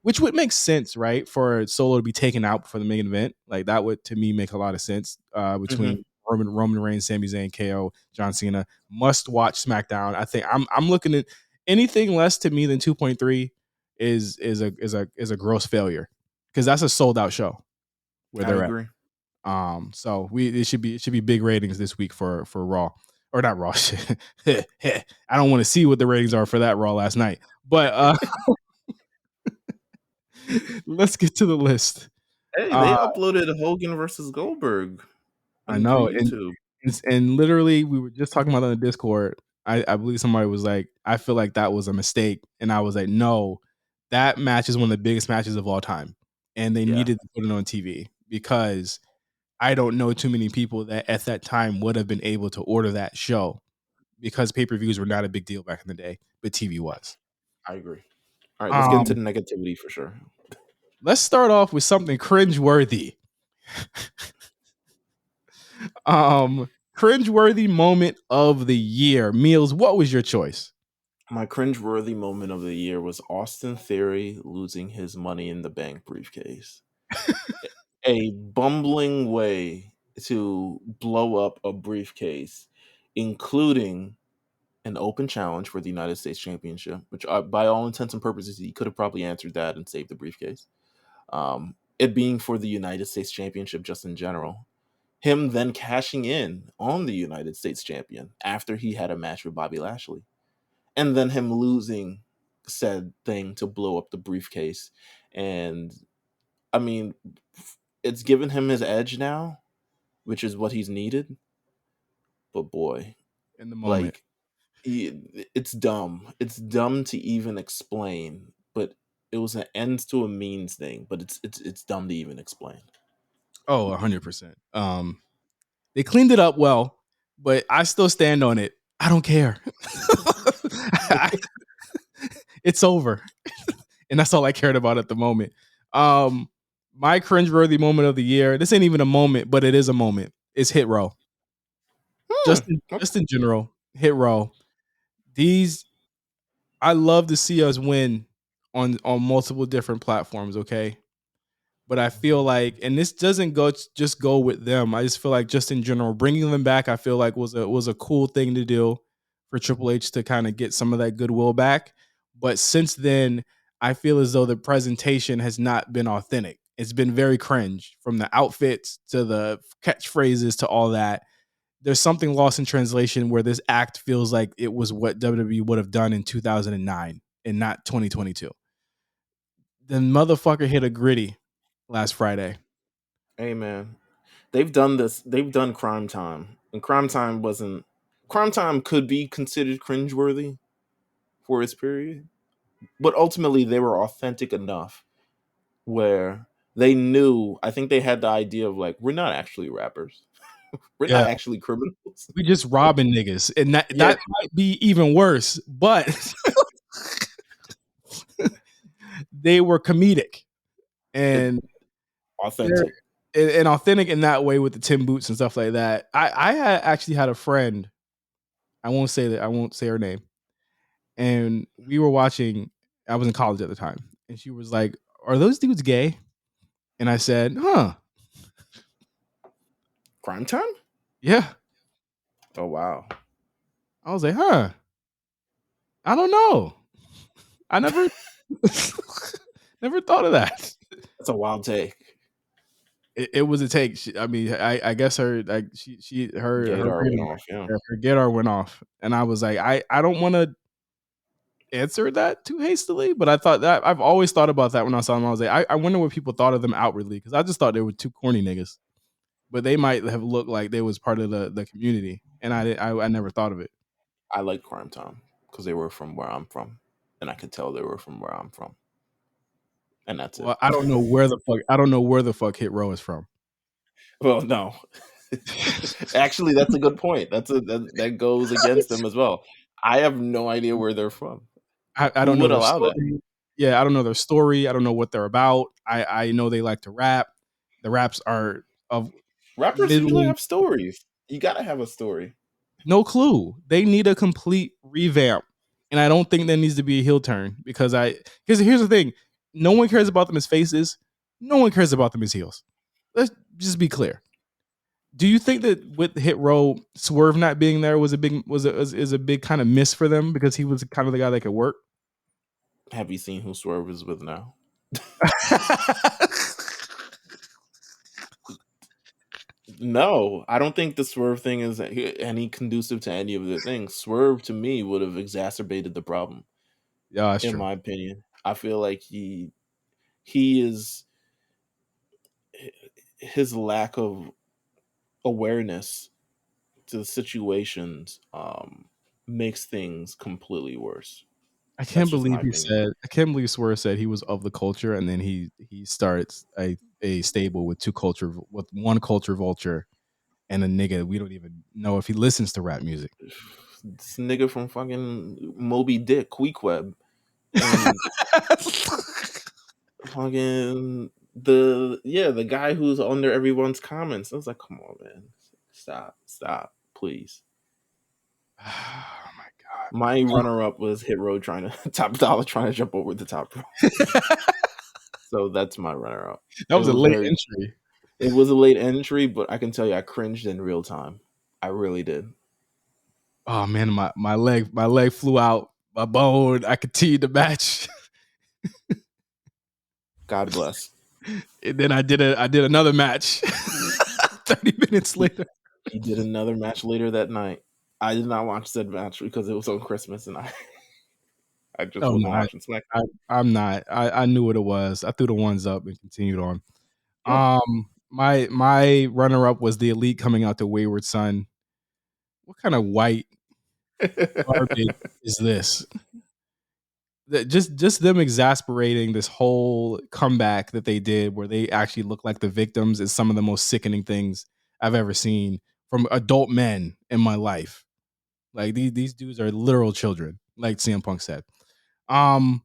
which would make sense, right? For Solo to be taken out for the main event. Like that would to me make a lot of sense. Hmm. Between Roman Reigns, Sami Zayn, KO, John Cena. Must watch SmackDown. I think I'm looking at anything less to me than 2.3 is a gross failure. Because that's a sold out show where I they're at. agree. So it should be big ratings this week for Raw or not Raw. I don't want to see what the ratings are for that Raw last night. But let's get to the list. Hey, Uh, they uploaded Hogan versus Goldberg I into know, YouTube. and literally we were just talking about it on the Discord. I believe somebody was like, "I feel like that was a mistake," and I was like, "No, that match is one of the biggest matches of all time, and they Yeah, needed to put it on TV because I don't know too many people that at that time would have been able to order that show because pay-per-views were not a big deal back in the day, but TV was." I agree. All right, let's get into Um, the negativity for sure. let's start off with something cringe-worthy. Cringe-worthy moment of the year. Meelz, what was your choice? My cringe-worthy moment of the year was Austin Theory losing his Money in the Bank briefcase. A bumbling way to blow up a briefcase, including an open challenge for the United States Championship, which, by all intents and purposes, he could have probably answered that and saved the briefcase. It being for the United States Championship just in general. Him then cashing in on the United States champion after he had a match with Bobby Lashley. And then him losing said thing to blow up the briefcase. And I mean, it's given him his edge now, which is what he's needed. But boy, In the moment. like it's dumb. It's dumb to even explain, but it was an ends to a means thing, but it's dumb to even explain. Oh, 100%. They cleaned it up well, but I still stand on it. I don't care. I- it's over. And that's all I cared about at the moment. Um, my cringeworthy moment of the year, this ain't even a moment, but it is a moment. It's Hit Row. Hmm. Okay. Just in general, Hit Row. These I love to see us win on multiple different platforms, okay? But I feel like, and this doesn't just go with them. I just feel like just in general, bringing them back, I feel like was a cool thing to do for Triple H to kind of get some of that goodwill back. But since then, I feel as though the presentation has not been authentic. It's been very cringe from the outfits to the catchphrases to all that. There's something lost in translation where this act feels like it was what WWE would have done in 2009 and not 2022. The motherfucker hit a gritty last Friday. Hey man, they've done this. They've done Crime Time, and Crime Time wasn't. Crime Time could be considered cringeworthy for its period, but ultimately they were authentic enough where they knew. I think they had the idea of like, we're not actually rappers. We're Yeah. not actually criminals. We just robbing niggas. And Yeah, that might be even worse, but they were comedic it and they're authentic. and authentic in that way with the Tim boots and stuff like that. I had actually had a friend, I won't say her name. And we were watching, I was in college at the time, and she was like, "Are those dudes gay?" And I said, "Huh. Crime Time. Yeah." Oh wow, I was like, "Huh. I don't know. I never never thought of that." that's a wild take. It was a take. I mean, I guess her like her Gator went radar, off. Yeah, her gator went off, and I was like, I don't want to answer that too hastily, but I thought that I've always thought about that when I saw them. I was like, I wonder what people thought of them outwardly because I just thought they were two corny niggas, but they might have looked like they was part of the community, and I never thought of it. I like Crime Time because they were from where I'm from, and I could tell they were from where I'm from, and that's it. Well, I don't know where the fuck Hit Row is from. Well, no. Actually, that's a good point. That goes against them as well. I have no idea where they're from. I Who don't know would their allow that? story. Yeah, I don't know their story. I don't know what they're about. I know they like to rap. The raps are of Rappers usually middling. have stories. You gotta have a story. No clue. They need a complete revamp, and I don't think there needs to be a heel turn because here's the thing: no one cares about them as faces. No one cares about them as heels. Let's just be clear. Do you think that with Hit Row, Swerve not being there was a big is a big kind of miss for them because he was kind of the guy that could work? Have you seen who Swerve is with now? No, I don't think the Swerve thing is any conducive to any of the things. Swerve to me would have exacerbated the problem, Yeah, that's in true. my opinion. I feel like he is his lack of awareness to the situations makes things completely worse. I can't That's just believe my he opinion. said. I can't believe Swear said he was of the culture, and then he starts a stable with with one culture vulture and a nigga we don't even know if he listens to rap music. This nigga from fucking Moby Dick, Queequeg, and fucking the guy who's under everyone's comments. I was like, come on, man, stop, please. Oh my god. My runner up was Hit Road trying to Top Dollar trying to jump over the top rope. So that's my runner up. That It was a was late very entry. it was a late entry, but I can tell you I cringed in real time. I really did. Oh man, my leg flew out. My bone. I continued the match. God bless. And then I did another match 30 minutes later. He did another match later that night. I did not watch said match because it was on Christmas and I just Oh wasn't no, watching SmackDown. I'm not. I knew what it was. I threw the ones up and continued on. Yeah. My runner up was the Elite coming out to Wayward Son. What kind of white garbage is this? Just them exasperating this whole comeback that they did, where they actually look like the victims, is some of the most sickening things I've ever seen from adult men in my life. Like these dudes are literal children, like CM Punk said. Um,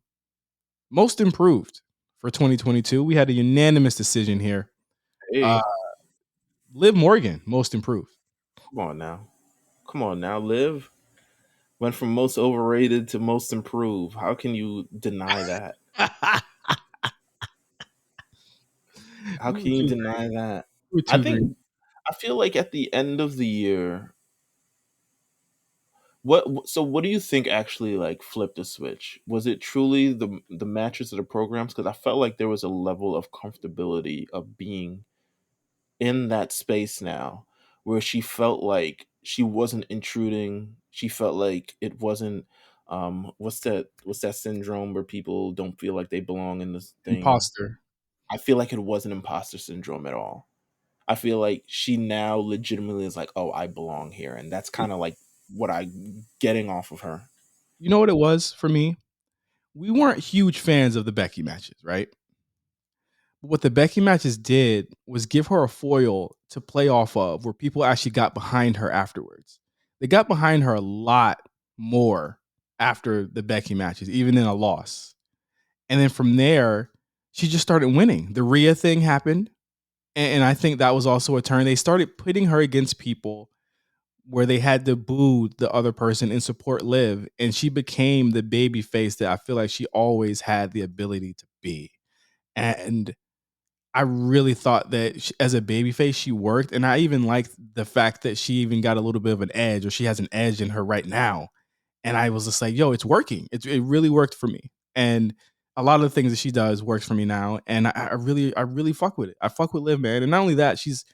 Most improved for 2022. We had a unanimous decision here. Uh, Hey, Liv Morgan, most improved. come on now. Come on now, Liv. Went from most overrated to most improved. How can you deny that? How You were can you too deny that? you were I too green. think I feel like at the end of the year, what do you think actually like flipped the switch? Was it truly the matches or the programs? Because I felt like there was a level of comfortability of being in that space now where she felt like she wasn't intruding. She felt like it wasn't what's that syndrome where people don't feel like they belong in this thing. Imposter. I feel like it wasn't imposter syndrome at all. I feel like she now legitimately is like, oh, I belong here. And that's kind of like what I getting off of her. You know what it was for me? We weren't huge fans of the Becky matches, right? But what the Becky matches did was give her a foil to play off of where people actually got behind her afterwards. They got behind her a lot more after the Becky matches, even in a loss. And then from there, she just started winning. The Rhea thing happened. And I think that was also a turn. They started putting her against people where they had to boo the other person and support Liv. And she became the baby face that I feel like she always had the ability to be. And I really thought that as a babyface, she worked, and I even liked the fact that she even got a little bit of an edge, or she has an edge in her right now. And I was just like, "Yo, it's working. It really worked for me." And a lot of the things that she does works for me now, and I really fuck with it. I fuck with Liv, man. And not only that, she's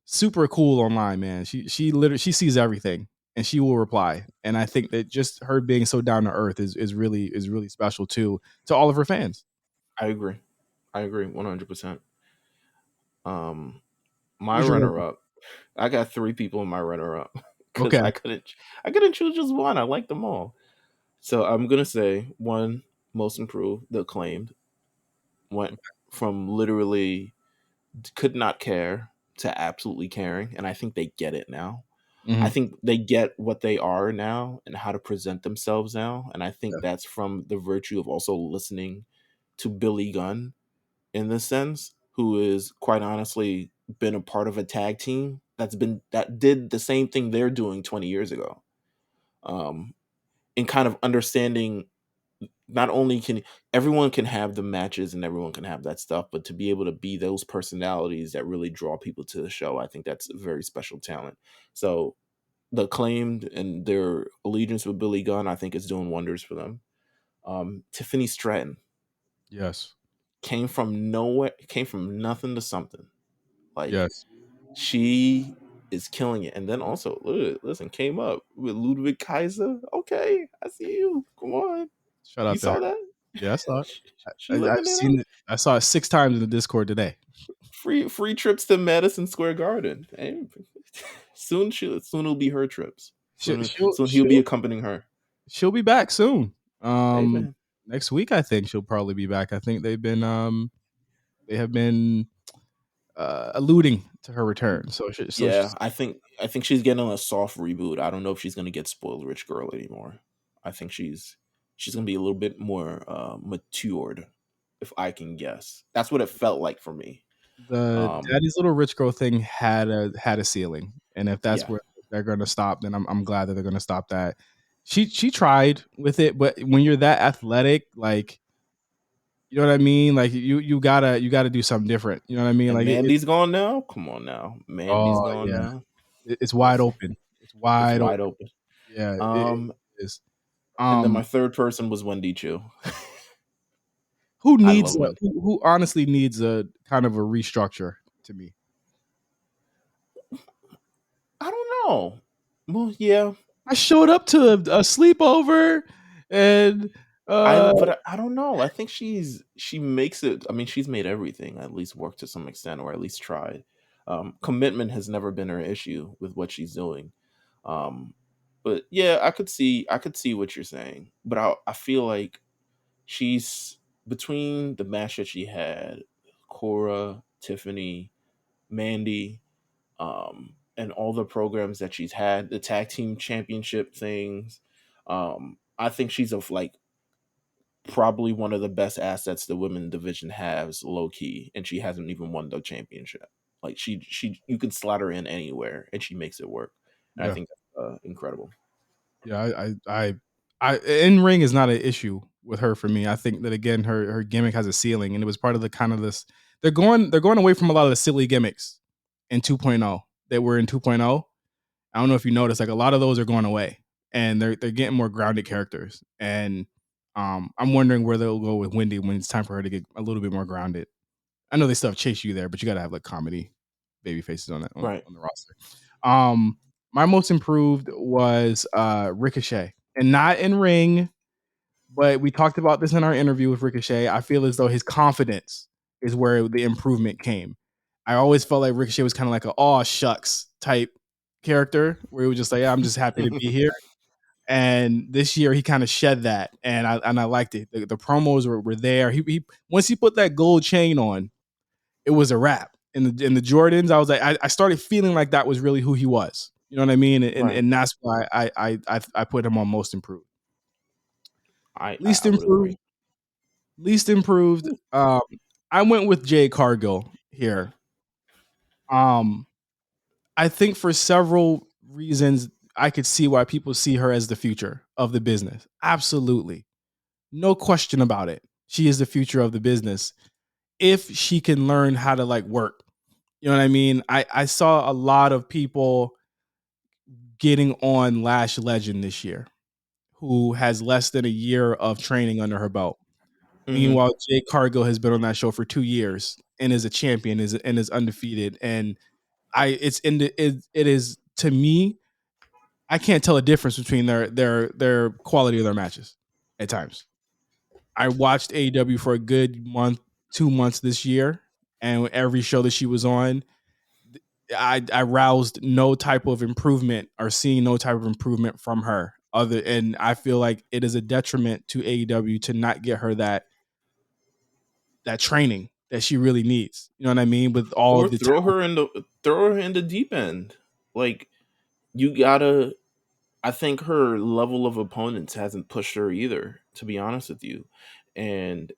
super cool online, man. She sees everything, and she will reply. And I think that just her being so down to earth is really special too to all of her fans. I agree. I agree 100%. Um, my Who's your runner up, I got three people in my runner up because okay? I couldn't choose just one. I like them all. So I'm gonna say one most improved, the acclaimed, went from literally could not care to absolutely caring, and I think they get it now. I Mhm. think they get what they are now and how to present themselves now, and I think Yeah. that's from the virtue of also listening to Billy Gunn in this sense, who is quite honestly been a part of a tag team that did the same thing they're doing 20 years ago. Um, and kind of understanding not only can everyone can have the matches and everyone can have that stuff, but to be able to be those personalities that really draw people to the show, I think that's a very special talent. So the acclaimed and their allegiance with Billy Gunn, I think is doing wonders for them. Tiffany Stratton Yes. came from nowhere, came from nothing to something. Like Yes. she is killing it. And then also, listen, came up with Ludwig Kaiser. Okay, I see you. Come on, Shout you out to her. saw that? Yeah, I saw it. she I've living it up. seen it. I saw it 6 times in the Discord today. free trips to Madison Square Garden. Hey, soon it'll be her trips. She'll Soon he'll be she'll accompanying her. she'll be back soon. Hey man. Next week I think she'll probably be back. I think they have been alluding to her return. So Yeah, she's I think she's getting a soft reboot. I don't know if she's gonna get spoiled rich girl anymore. I think she's gonna be a little bit more matured, if I can guess. That's what it felt like for me. the Um, Daddy's Little Rich Girl thing had a ceiling, and if that's yeah, where they're going to stop, then I'm glad that they're going to stop that. She tried with it, but when you're that athletic, like you know what I mean, like you gotta do something different. You know what I mean, and like Mandy's gone now. Come on now, Mandy's oh gone yeah, now. it's wide It's open. It's it's wide wide open. open. Yeah, Um, it is. and then my Um, third person was Wendy Chu. who I needs love Wendy. who honestly needs a kind of a restructure to me? I don't know. Well, yeah, I showed up to a sleepover and uh I don't know. I think she makes it. I mean, she's made everything at least work to some extent, or at least tried. Commitment has never been her issue with what she's doing. Um, but yeah, I could see what you're saying. But I feel like she's between the match that she had, Cora, Tiffany, Mandy, and all the programs that she's had, the tag team championship things. I think she's of like probably one of the best assets the women division has, low key, and she hasn't even won the championship. Like you could slot her in anywhere, and she makes it work. And I yeah. think that's incredible. Yeah, I in ring is not an issue with her for me. I think that again, her gimmick has a ceiling, and it was part of the kind of this. They're going away from a lot of the silly gimmicks in 2.0 that were in 2.0. I don't know if you noticed, like a lot of those are going away, and they're getting more grounded characters. And I'm wondering where they'll go with Wendy when it's time for her to get a little bit more grounded. I know they still have Chase U there, but you got to have like comedy baby faces on that Right. on the roster. Um, my most improved was Ricochet, and not in ring, but we talked about this in our interview with Ricochet. I feel as though his confidence is where the improvement came. I always felt like Ricochet was kind of like a "aw shucks" type character, where he was just like, yeah, "I'm just happy to be here." And this year, he kind of shed that, and I liked it. The promos were there. He once he put that gold chain on, it was a wrap. In the Jordans, I was like, I started feeling like that was really who he was. You know what I mean? And Right. and that's why I put him on most improved. I Least would agree. improved, least improved. I went with Jay Cargill here. Um, I think for several reasons, I could see why people see her as the future of the business. Absolutely, no question about it. She is the future of the business if she can learn how to like work. You know what I mean? I saw a lot of people getting on Lash Legend this year who has less than a year of training under her belt. Hmm. Meanwhile, Jade Cargill has been on that show for 2 years and is a champion, is undefeated. And it is to me, I can't tell a difference between their quality of their matches at times. I watched AEW for a good month, 2 months this year, and every show that she was on, I roused no type of improvement or seeing no type of improvement from her. And I feel like it is a detriment to AEW to not get her that training that she really needs. You know what I mean? With all Or of the talent. throw her in the deep end. Like you gotta. I think her level of opponents hasn't pushed her either. To be honest with you, and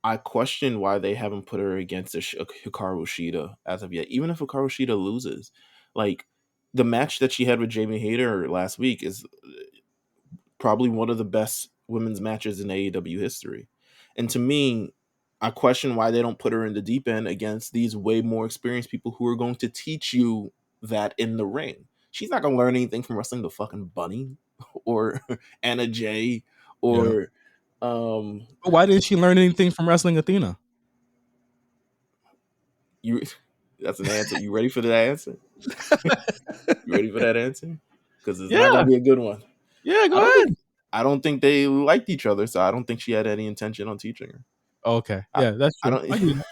I question why they haven't put her against Hikaru Shida as of yet. Even if Hikaru Shida loses, like the match that she had with Jamie Hayter last week is probably one of the best women's matches in AEW history. And to me, I question why they don't put her in the deep end against these way more experienced people who are going to teach you that in the ring. She's not going to learn anything from wrestling the fucking bunny or Anna Jay Yeah. or um But why didn't she learn anything from wrestling Athena? you that's an answer. You ready for that answer? You ready for that answer? Because it's not going Yeah. to be a good one. Yeah, I go don't think ahead. I don't think they liked each other, so I don't think she had any intention on teaching her. Okay, I, yeah, that's I true. don't. I get that.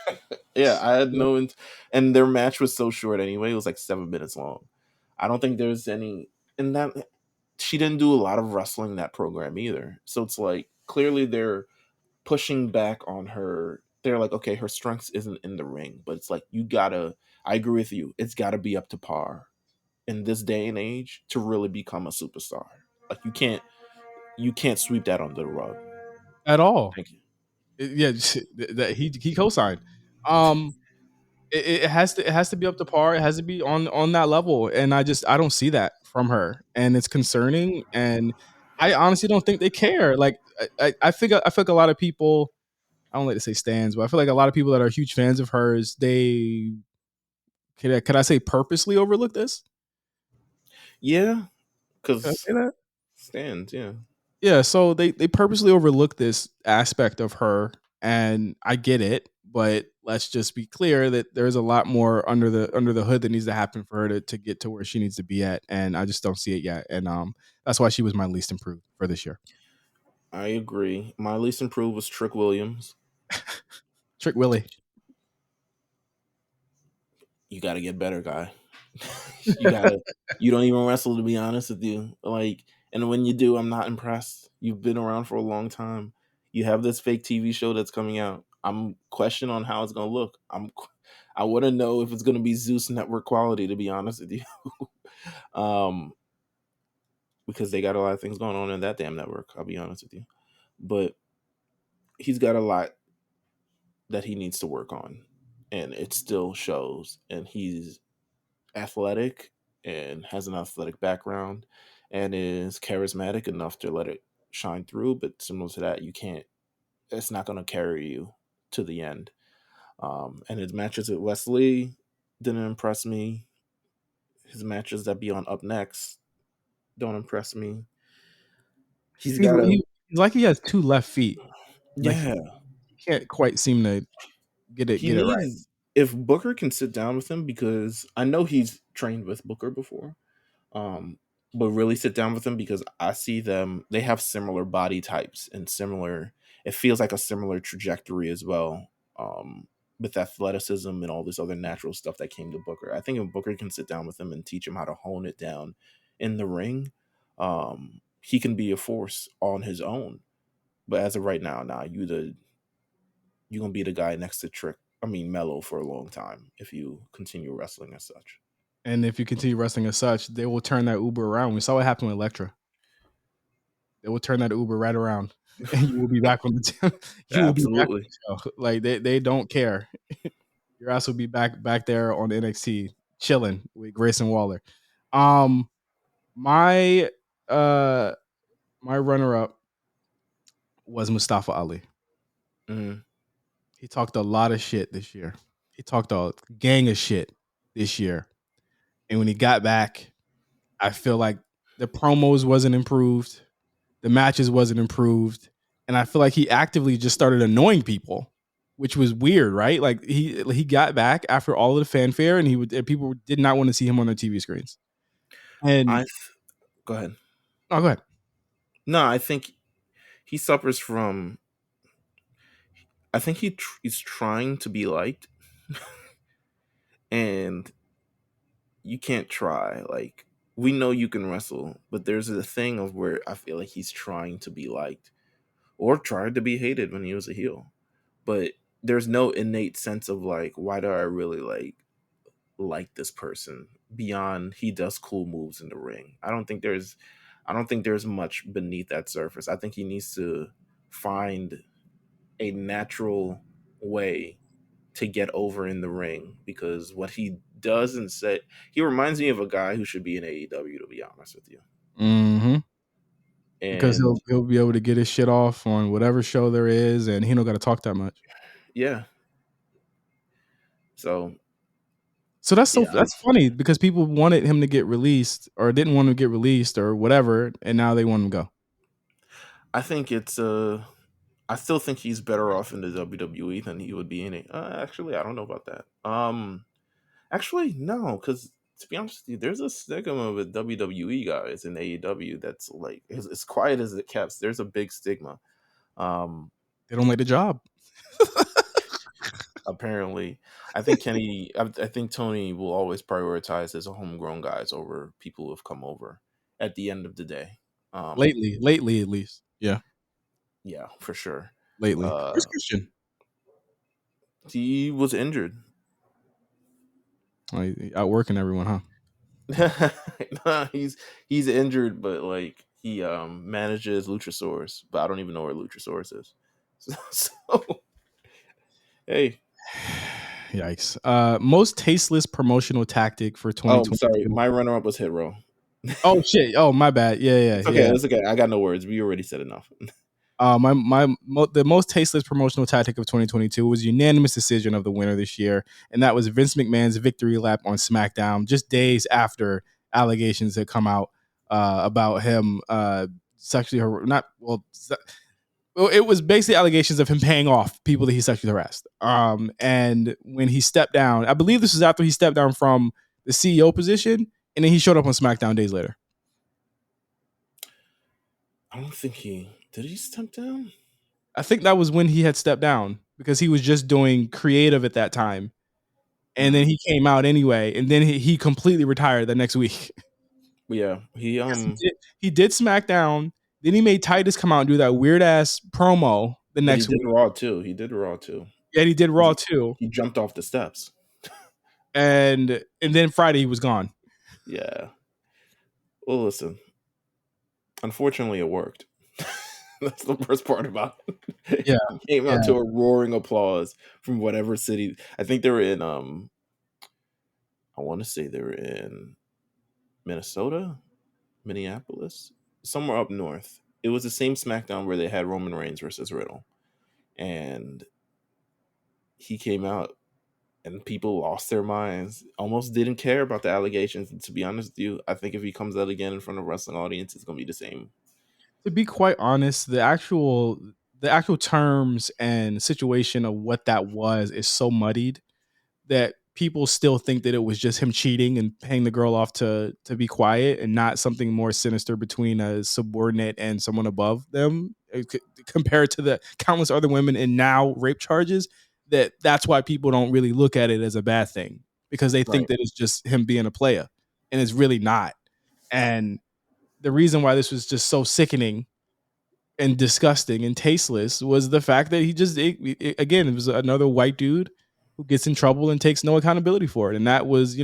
Yeah, I had Yeah. no. And their match was so short anyway. It was like 7 minutes long. I don't think there's any. And that she didn't do a lot of wrestling in that program either. So it's like clearly they're pushing back on her. They're like, okay, her strengths isn't in the ring, but it's like you gotta. I agree with you. It's got to be up to par in this day and age to really become a superstar. Like you can't sweep that under the rug. At all. Thank you. Yeah, that he co-signed. Um, it has to be up to par. It has to be on that level, and I don't see that from her, and it's concerning. And I honestly don't think they care. Like I feel like a lot of people. I don't like to say stands, but I feel like a lot of people that are huge fans of hers, they could I say purposely overlook this? Yeah, Could I because say that? stands. Yeah, Yeah, so they purposely overlook this aspect of her, and I get it, but let's just be clear that there's a lot more under the hood that needs to happen for her to get to where she needs to be at, and I just don't see it yet, and that's why she was my least improved for this year. I agree. My least improved was Trick Williams. Trick Willie. You got to get better, guy. you gotta. You don't even wrestle, to be honest with you. Like, and when you do, I'm not impressed. You've been around for a long time. You have this fake TV show that's coming out. I'm questioning on how it's gonna look. I want to know if it's gonna be Zeus Network quality, to be honest with you. um, because they got a lot of things going on in that damn network. I'll be honest with you, but he's got a lot that he needs to work on, and it still shows. And he's athletic and has an athletic background and is charismatic enough to let it shine through. But similar to that, you can't. It's not going to carry you to the end. And his matches with Wesley didn't impress me. His matches that be on Up Next don't impress me. He's got a He's like he has two left feet. Like yeah. he can't quite seem to He get it right. needs if Booker can sit down with him because I know he's trained with Booker before. Um, but really sit down with them because I see them. They have similar body types and similar. It feels like a similar trajectory as well. With athleticism and all this other natural stuff that came to Booker. I think if Booker can sit down with him and teach him how to hone it down in the ring, he can be a force on his own. But as of right now, you're gonna be the guy next to Trick. I mean Mello for a long time if you continue wrestling as such. And if you continue wrestling as such, they will turn that Uber around. We saw what happened with Electra. They will turn that Uber right around, and you will be back on the you will be back on Absolutely. the show. Like they don't care. Your ass will be back there on NXT chilling with Grayson Waller. Um, my uh my runner up was Mustafa Ali. Mhm. He talked a lot of shit this year. He talked a gang of shit this year, and when he got back, I feel like the promos wasn't improved. The matches wasn't improved, and I feel like he actively just started annoying people, which was weird, right? Like he got back after all of the fanfare, and and people did not want to see him on their TV screens. And Go ahead. oh, go ahead. No, I think he suffers from. I think he's trying to be liked, and you can't try. Like we know you can wrestle, but there's a thing of where I feel like he's trying to be liked or tried to be hated when he was a heel. But there's no innate sense of like, why do I really like this person beyond he does cool moves in the ring. I don't think there's much beneath that surface. I think he needs to find a natural way to get over in the ring because what he does and say he reminds me of a guy who should be in AEW, to be honest with you. Mm-hmm. Because And he'll be able to get his shit off on whatever show there is, and he don't got to talk that much. yeah, so So yeah, that's funny because people wanted him to get released or didn't want him to get released or whatever, and now they want him to go. I think it's I still think he's better off in the WWE than he would be in it. Actually, I don't know about that. Actually, no, because to be honest with you, there's a stigma with WWE guys in AEW that's like as quiet as it kept. There's a big stigma. Um, They don't like the job. Apparently, I think Tony will always prioritize his homegrown guys over people who have come over. At the end of the day, um, Lately at least. Yeah, yeah, for sure. lately. Uh, Where's Christian? he was injured. Oh, he out working everyone, huh? Nah, he's injured, but like he manages Luchasaurus, but I don't even know where Luchasaurus is. So hey, Yikes. Most tasteless promotional tactic for oh, I'm sorry, 2022. my runner up was Hit Row. Oh shit. Oh my bad. Yeah, yeah, It's okay. yeah. It's okay. I got no words. We already said enough. The most tasteless promotional tactic of 2022 was unanimous decision of the winner this year, and that was Vince McMahon's victory lap on SmackDown, just days after allegations had come out about him sexually not well. Well, it was basically allegations of him paying off people that he sexually harassed. And when he stepped down, I believe this was after he stepped down from the CEO position, and then he showed up on SmackDown days later. I don't think did. He step down. I think that was when he had stepped down because he was just doing creative at that time. And then Mm. he came out anyway, and then he completely retired the next week. Yeah, Yes, he did SmackDown. Then he made Titus come out and do that weird ass promo the but he next did week. Raw too. He did Raw too. Yeah, he did Raw too. He jumped off the steps. And then Friday he was gone. Yeah. Well, listen. Unfortunately, it worked. That's the worst part about it. Yeah, He came yeah. out to a roaring applause from whatever city. I think they were in. I want to say they were in Minnesota, Minneapolis, somewhere up north. It was the same SmackDown where they had Roman Reigns versus Riddle, and he came out and people lost their minds, almost didn't care about the allegations. And to be honest with you, I think if he comes out again in front of a wrestling audience, it's gonna be the same. To be quite honest, the actual terms and situation of what that was is so muddied that people still think that it was just him cheating and paying the girl off to be quiet and not something more sinister between a subordinate and someone above them compared to the countless other women and now rape charges. That's why people don't really look at it as a bad thing because they think Right. that it's just him being a player, and it's really not. And the reason why this was just so sickening and disgusting and tasteless was the fact that he just again, it was another white dude who gets in trouble and takes no accountability for it. And that was,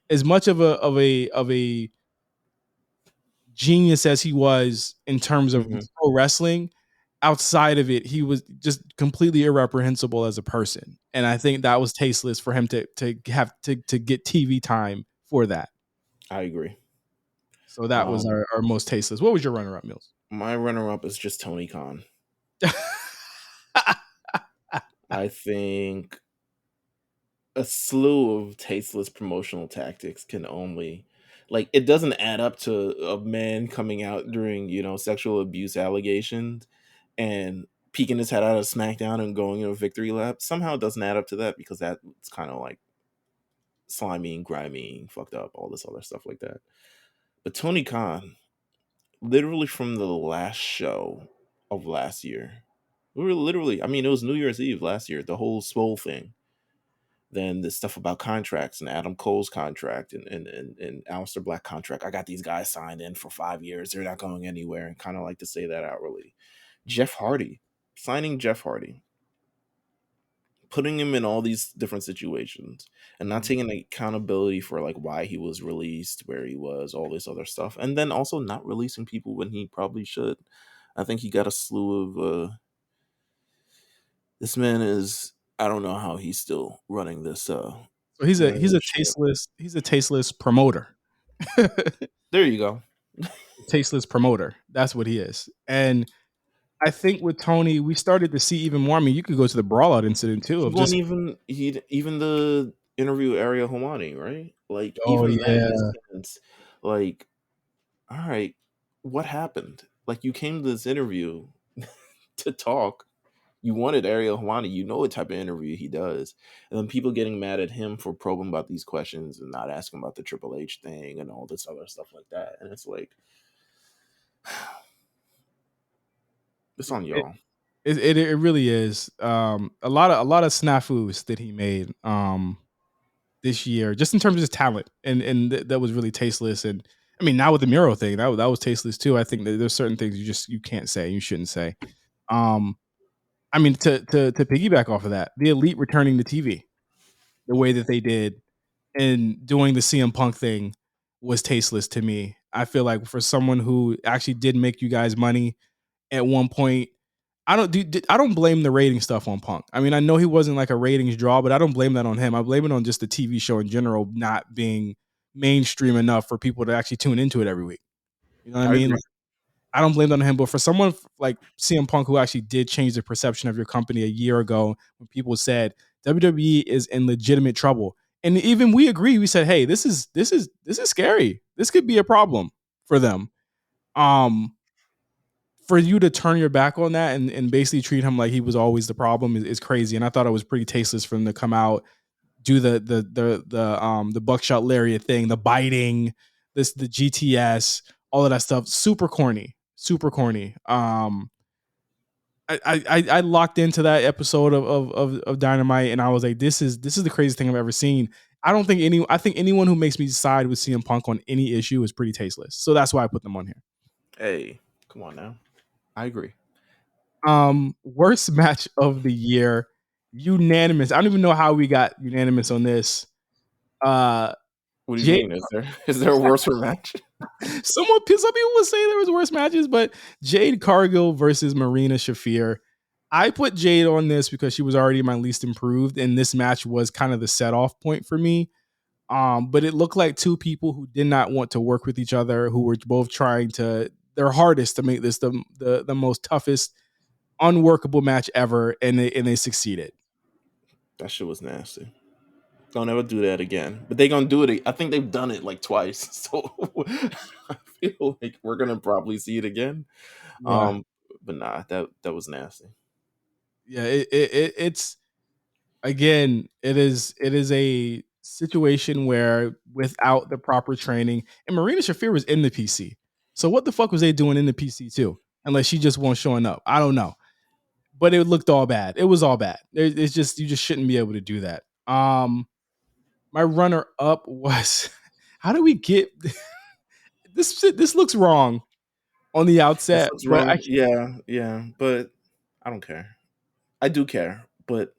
as much of a genius as he was in terms of Mhm. pro wrestling, outside of it, he was just completely irreprehensible as a person. And I think that was tasteless for him to get TV time for that. I agree. So that was Um, our most tasteless. What was your runner up, Meelz? my runner-up is just Tony Khan. I think a slew of tasteless promotional tactics can only like it doesn't add up to a man coming out during sexual abuse allegations and peeking his head out of SmackDown and going in a victory lap. Somehow it doesn't add up to that because that's kind of like slimy and grimy and fucked up, all this other stuff like that. But Tony Khan, literally from the last show of last year, we were literally, I mean, it was New Year's Eve last year, the whole Swole thing. Then the stuff about contracts and Adam Cole's contract and Aleister Black contract. I got these guys signed in for 5 years. They're not going anywhere. And kind of like to say that outwardly. Jeff Hardy, signing Jeff Hardy, putting him in all these different situations and not taking accountability for like why he was released, where he was, all this other stuff. And then also not releasing people when he probably should. I think he got a slew of this man is, I don't know how he's still running this So he's a running he's a this ship. tasteless promoter. There you go. Tasteless promoter. That's what he is. And I think with Tony, we started to see even more. I mean, you could go to the brawl out incident too He of won't just, even the interview Ariel Helwani, right? Like oh even that yeah. instance, like, all right, what happened? Like you came to this interview to talk. You wanted Ariel Helwani, you know what type of interview he does. And then people getting mad at him for probing about these questions and not asking about the Triple H thing and all this other stuff like that. And it's like it's on It, y'all. It really is. A lot of snafus that he made this year, just in terms of his talent, and that was really tasteless. And I mean, now with the Miro thing, that was tasteless too. I think that there's certain things you can't say, you shouldn't say. Um, I mean, to piggyback off of that, the Elite returning to TV the way that they did and doing the CM Punk thing was tasteless to me. I feel like for someone who actually did make you guys money at one point, I don't blame the rating stuff on Punk. I mean, I know he wasn't like a ratings draw, but I don't blame that on him. I blame it on just the TV show in general not being mainstream enough for people to actually tune into it every week. You know what I I mean? agree. Like, I don't blame that on him, but for someone like CM Punk who actually did change the perception of your company a year ago, when people said WWE is in legitimate trouble, and even we agree, we said, "Hey, this is scary. This could be a problem for them." Um, for you to turn your back on that and basically treat him like he was always the problem is crazy. And I thought it was pretty tasteless for him to come out, do the buckshot lariat thing, the biting, the GTS, all of that stuff. Super corny, super corny. I locked into that episode of Dynamite, and I was like, this is the craziest thing I've ever seen. I think anyone who makes me side with CM Punk on any issue is pretty tasteless. So that's why I put them on here. Hey, come on now. I agree. Worst match of the year, unanimous. I don't even know how we got unanimous on this. Uh, What do you Jade, mean? Is there a worse match? some people would say there was worse matches, but Jade Cargill versus Marina Shafir. I put Jade on this because she was already my least improved, and this match was kind of the set off point for me. But it looked like two people who did not want to work with each other, who were both trying to their hardest to make this the most toughest, unworkable match ever, and they succeeded. That shit was nasty. Don't ever do that again. But they gonna do it. I think they've done it like twice. So I feel like we're gonna probably see it again. Yeah, Um, but nah, that was nasty. yeah. It's again, it is a situation where without the proper training, and Marina Shafir was in the PC. So what the fuck was they doing in the PC too? Unless she just won't showing up. I don't know. But it looked all bad. It was all bad. It's just you just shouldn't be able to do that. My runner up was how do we get this? This looks wrong on the This outset, looks but I wrong. Yeah, yeah. But I don't care. I do care, but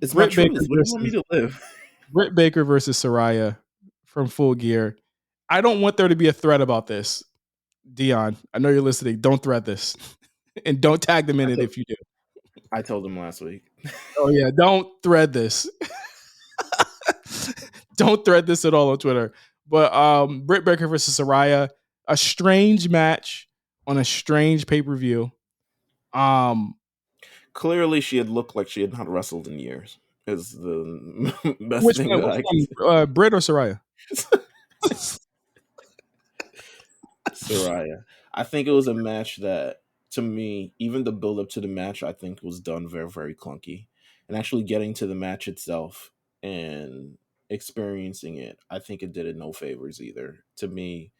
it's my Britt Baker truth. What do you want me versus to live? Britt Baker versus Soraya from Full Gear. I don't want there to be a thread about this. Dion, I know you're listening. Don't thread this, and don't tag them in I it told if you do. I told him last week. Oh yeah, don't thread this. Don't thread this at all on Twitter. But Britt Baker versus Soraya, a strange match on a strange pay per view. Um, Clearly, she had looked like she had not wrestled in years. Is the best which thing one? that Which I can one? Britt or Soraya? Soraya. I think it was a match that, to me, even the build up to the match, I think was done very, very clunky. And actually getting to the match itself and experiencing it, I think it did it no favors either. To me,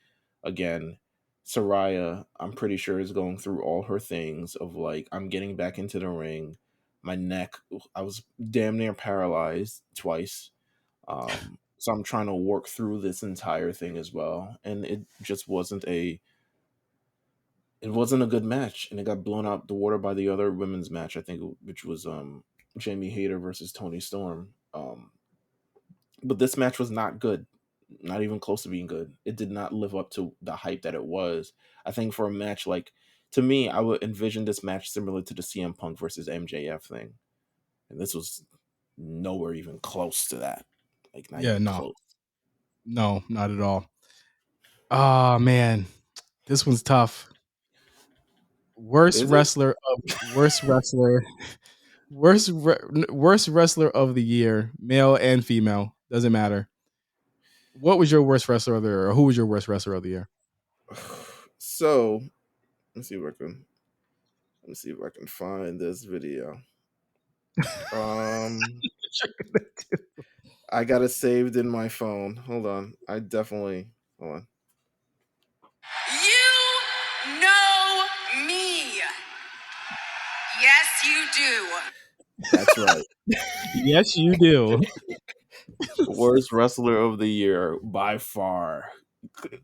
again, Soraya, I'm pretty sure is going through all her things of like, I'm getting back into the ring. My neck, I was damn near paralyzed twice. So I'm trying to work through this entire thing as well. And it just wasn't a good match, and it got blown out the water by the other women's match. I think, which was Jamie Hayter versus Tony Storm. But this match was not good, not even close to being good. It did not live up to the hype that it was. I think for a match like, to me, I would envision this match similar to the CM Punk versus MJF thing, and this was nowhere even close to that. Like not Yeah, even no, close. no, not at all. Oh man, this one's tough. Worst Is it? wrestler of worst wrestler, worst wrestler of the year, male and female, doesn't matter. What was your worst wrestler of the year, or who was your worst wrestler of the year? So let's see if I can let me see if I can find this video. Um, I got it saved in my phone. Hold on. I definitely hold on. You know me. you do. That's right. Yes, you do. Worst wrestler of the year by far.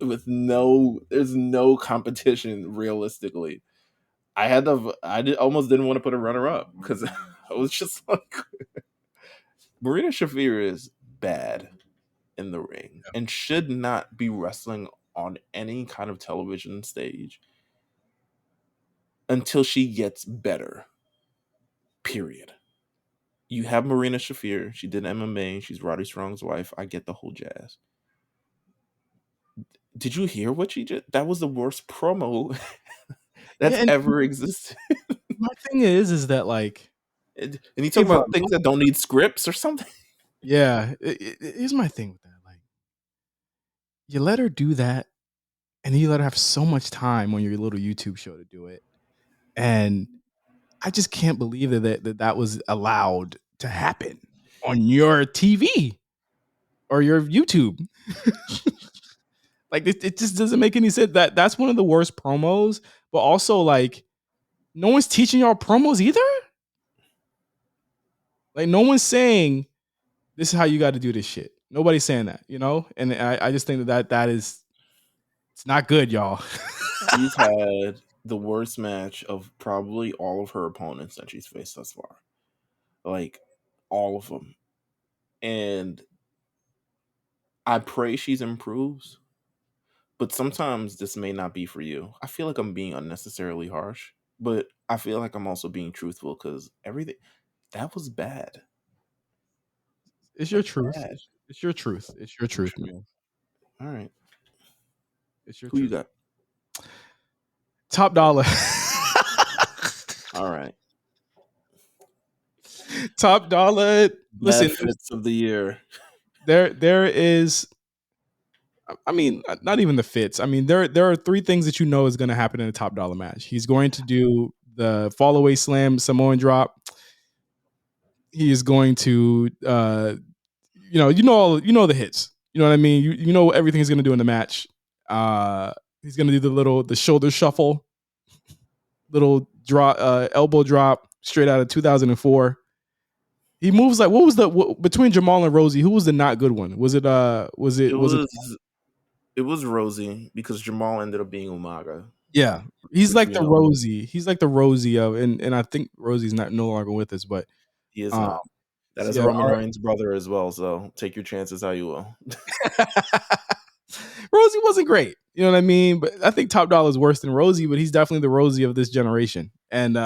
There's no competition realistically. Almost didn't want to put a runner up because I was just like, Marina Shafir is bad in the ring and should not be wrestling on any kind of television stage until she gets better. Period. You have Marina Shafir. She did MMA. She's Roddy Strong's wife. I get the whole jazz. Did you hear what she did? That was the worst promo Yeah, that's and ever existed. my thing is that like And you talk give her a about things that don't need scripts or something. yeah. Here's my thing with that. Like you let her do that, and you let her have so much time on your little YouTube show to do it, and I just can't believe that was allowed to happen on your TV or your YouTube. Like it just doesn't make any sense. That's one of the worst promos, but also like no one's teaching y'all promos either. Like no one's saying this is how you got to do this shit. Nobody's saying that, you know. And I just think that is it's not good, y'all. She's had the worst match of probably all of her opponents that she's faced thus far. Like all of them. And I pray she's improves, but sometimes this may not be for you. I feel like I'm being unnecessarily harsh, but I feel like I'm also being truthful because everything that was bad. It's your That's truth. bad. It's your truth. It's your truth, man. All right. It's your Who you truth. got? Top dollar. All right. Top dollar. Bad Listen, fits of the year. there is. I mean, not even the fits. I mean, there are three things that you know is going to happen in a top dollar match. He's going to do the fall away slam Samoan drop. He is going to, you know the hits. You know what I mean. You know everything he's going to do in the match. He's going to do the shoulder shuffle, little drop, elbow drop, straight out of 2004. He moves like between Jamal and Rosie? Who was the not good one? Was it It was it? it was Rosie because Jamal ended up being Umaga, Yeah, he's which like we the know Rosie. He's like the Rosie of, and I think Rosie's not no longer with us, but he is um, not. That is yeah, Roman Reigns' brother as well, so take your chances how you will. Rosie wasn't great. You know what I mean? But I think Top Dollar is worse than Rosie, but he's definitely the Rosie of this generation, and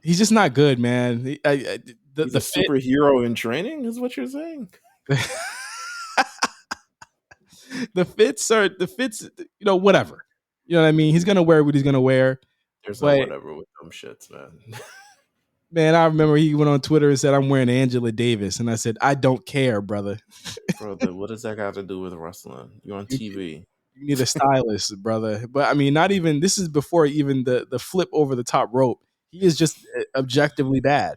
he's just not good, man. He's a The fit, superhero in training, is what you're saying? the fits, whatever. You know what I mean? He's gonna wear what he's gonna wear, There's no but whatever with dumb shits, man. man, I remember he went on Twitter and said, "I'm wearing Angela Davis," and I said, "I don't care, brother. Brother, what does that got to do with wrestling? You're on You, TV. you need a stylist, brother." But I mean, not even this is before even the flip over the top rope. He is just objectively bad.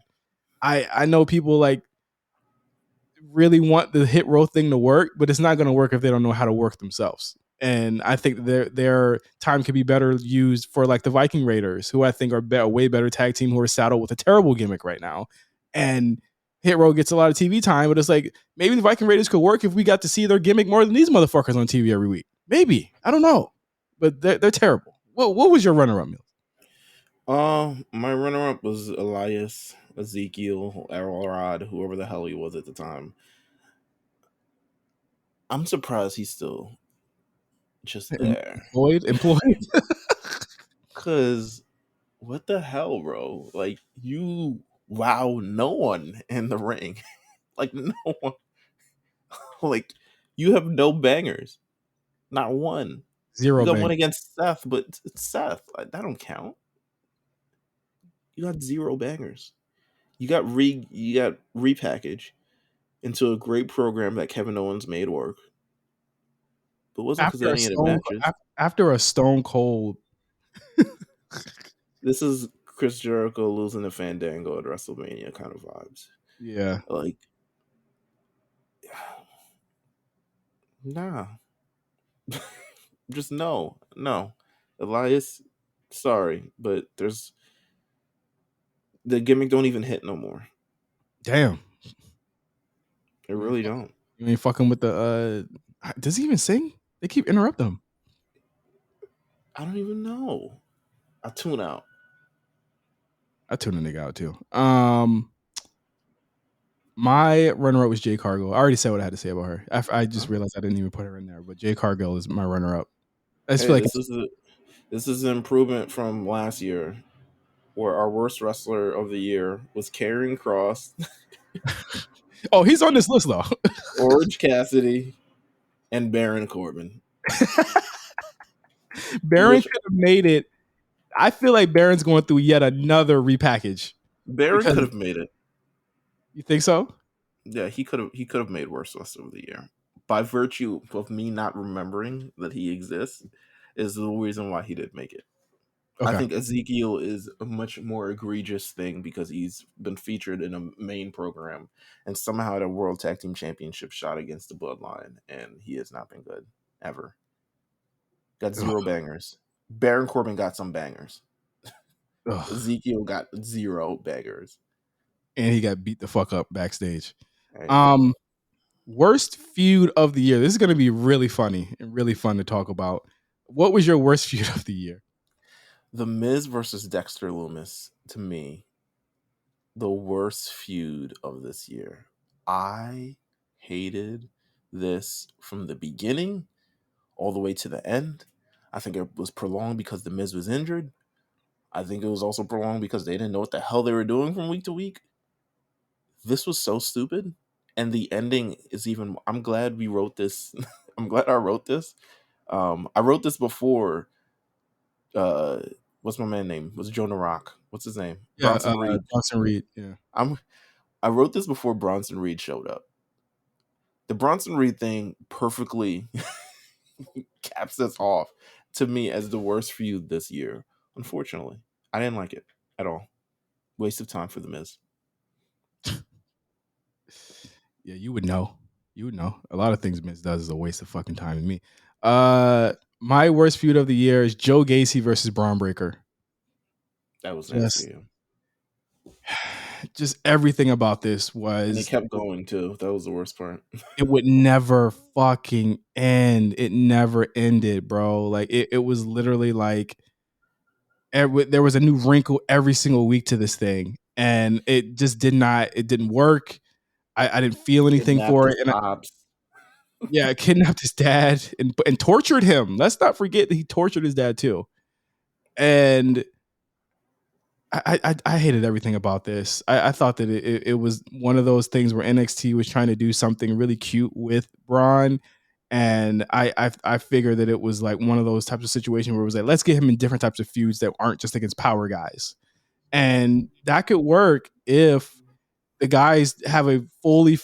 I know people like really want the hit row thing to work, but it's not going to work if they don't know how to work themselves. And I think their time could be better used for like the Viking Raiders, who I think are a way better tag team, who are saddled with a terrible gimmick right now. And Hit Row gets a lot of TV time, but it's like maybe the Viking Raiders could work if we got to see their gimmick more than these motherfuckers on TV every week. Maybe, I don't know, but they're terrible. What was your runner up, Meelz? My runner up was Elias, Ezekiel, Elrod, whoever the hell he was at the time. I'm surprised he's still just there. Employed. Cause what the hell, bro? Like you wow no one in the ring. Like no one. Like you have no bangers. Not one. You Zero got bang. one against Seth, but it's Seth. Like, that don't count. You got zero bangers. You got repackaged into a great program that Kevin Owens made work. But it wasn't because of any of the matches. After a Stone Cold. This is Chris Jericho losing to Fandango at WrestleMania kind of vibes. Yeah. Like, nah. Just no. No. Elias, sorry, but The gimmick don't even hit no more. Damn. It You ain't, really fuck, don't. you ain't fucking with the. Does he even sing? They keep interrupting him. I don't even know. I tune out. I tune the nigga out too. My runner up was Jay Cargill. I already said what I had to say about her. I just Huh? realized I didn't even put her in there, but Jay Cargill is my runner up. I just Hey, feel like this is an improvement from last year, where our worst wrestler of the year was Karrion Kross, oh, he's on this list though. Orange Cassidy, and Baron Corbin. Baron Which could have made it. I feel like Baron's going through yet another repackage Baron because could have made it. you think so? Yeah, he could have made worst wrestler of the year. By virtue of me not remembering that he exists, is the reason why he didn't make it. I Okay. think Ezekiel is a much more egregious thing because he's been featured in a main program and somehow had a World Tag Team Championship shot against the Bloodline, and he has not been good ever. Got Ugh, zero bangers. Baron Corbin got some bangers. ugh. Ezekiel got zero bangers. And he got beat the fuck up backstage. Right? Um, Worst feud of the year. This is going to be really funny and really fun to talk about. What was your worst feud of the year? The Miz versus Dexter Loomis, to me, the worst feud of this year. I hated this from the beginning all the way to the end. I think it was prolonged because the Miz was injured. I think it was also prolonged because they didn't know what the hell they were doing from week to week. This was so stupid. And the ending is even. I'm glad we wrote this. I'm glad I wrote this. I wrote this before. Uh, what's my man name? Was Jonah Rock? What's his name? Yeah, Bronson Reed. Johnson Reed. Yeah. I'm. I wrote this before Bronson Reed showed up. The Bronson Reed thing perfectly caps us off to me as the worst feud this year. Unfortunately, I didn't like it at all. Waste of time for the Miz. Yeah, you would know. You would know. A lot of things Miz does is a waste of fucking time to me. Uh, my worst feud of the year is Joe Gacy versus Braun Breaker. That was Just, nasty, just everything about this and it was kept going too. That was the worst part. it would never fucking end. It never ended, bro. Like it was literally like there was a new wrinkle every single week to this thing, and it just did not. It didn't work. I didn't feel anything Kidnapped for his it, and pops. yeah, kidnapped his dad and tortured him. Let's not forget that he tortured his dad too. And I hated everything about this. I thought that it was one of those things where NXT was trying to do something really cute with Braun, and I figured that it was like one of those types of situations where it was like, let's get him in different types of feuds that aren't just against power guys, and that could work if the guys have a fully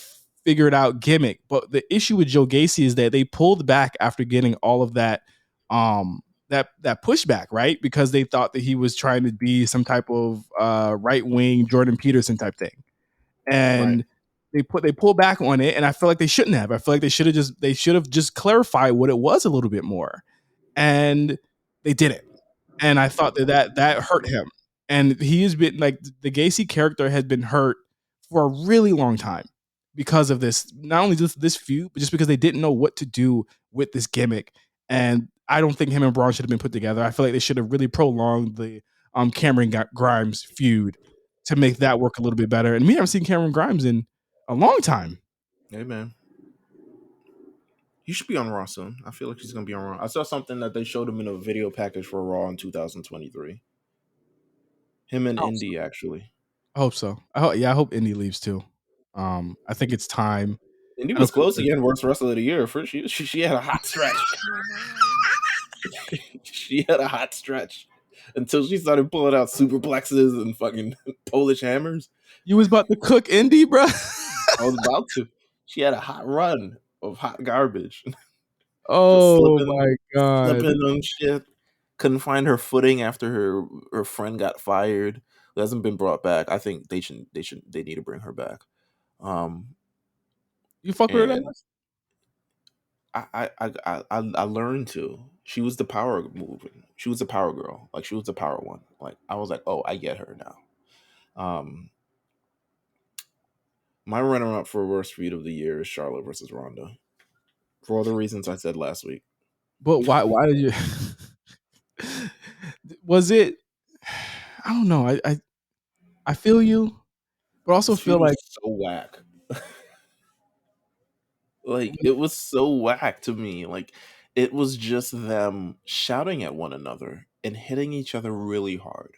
figured out gimmick. But the issue with Joe Gacy is that they pulled back after getting all of that that pushback, right? Because they thought that he was trying to be some type of right wing Jordan Peterson type thing. Right. And they pull back on it, and I feel like they shouldn't have. I feel like they should have just clarified what it was a little bit more. And they didn't, and I thought that hurt him. And he has been like the Gacy character has been hurt for a really long time because of this. Not only just this feud, but just because they didn't know what to do with this gimmick. And I don't think him and Braun should have been put together. I feel like they should have really prolonged the Cameron Grimes feud to make that work a little bit better. And we haven't seen Cameron Grimes in a long time. Hey man, he should be on Raw soon. I feel like he's gonna be on Raw. I saw something that they showed him in a video package for Raw in 2023. Him and I hope so. Indy actually. I hope so. I hope Indy leaves too. I think it's time. Indy I know was people close to getting worst wrestler of the year. For she had a hot stretch. She had a hot stretch until she started pulling out superplexes and fucking Polish hammers. you was about to cook Indy, bro. I was about to. She had a hot run of hot garbage. Just Oh my god. slipping on shit. Couldn't find her footing after her friend got fired. Who hasn't been brought back. I think they need to bring her back. You fuck with her that And much? I learned to. She was the power moving. She was the power girl. Like she was the power one. Like I was like, oh, I get her now. Um, my runner up for worst feud of the year is Charlotte versus Ronda, for all the reasons I said last week. But why? Why did you? Was it? I don't know. I feel you, but also This feud feel was like so whack. Like it was so whack to me. Like it was just them shouting at one another and hitting each other really hard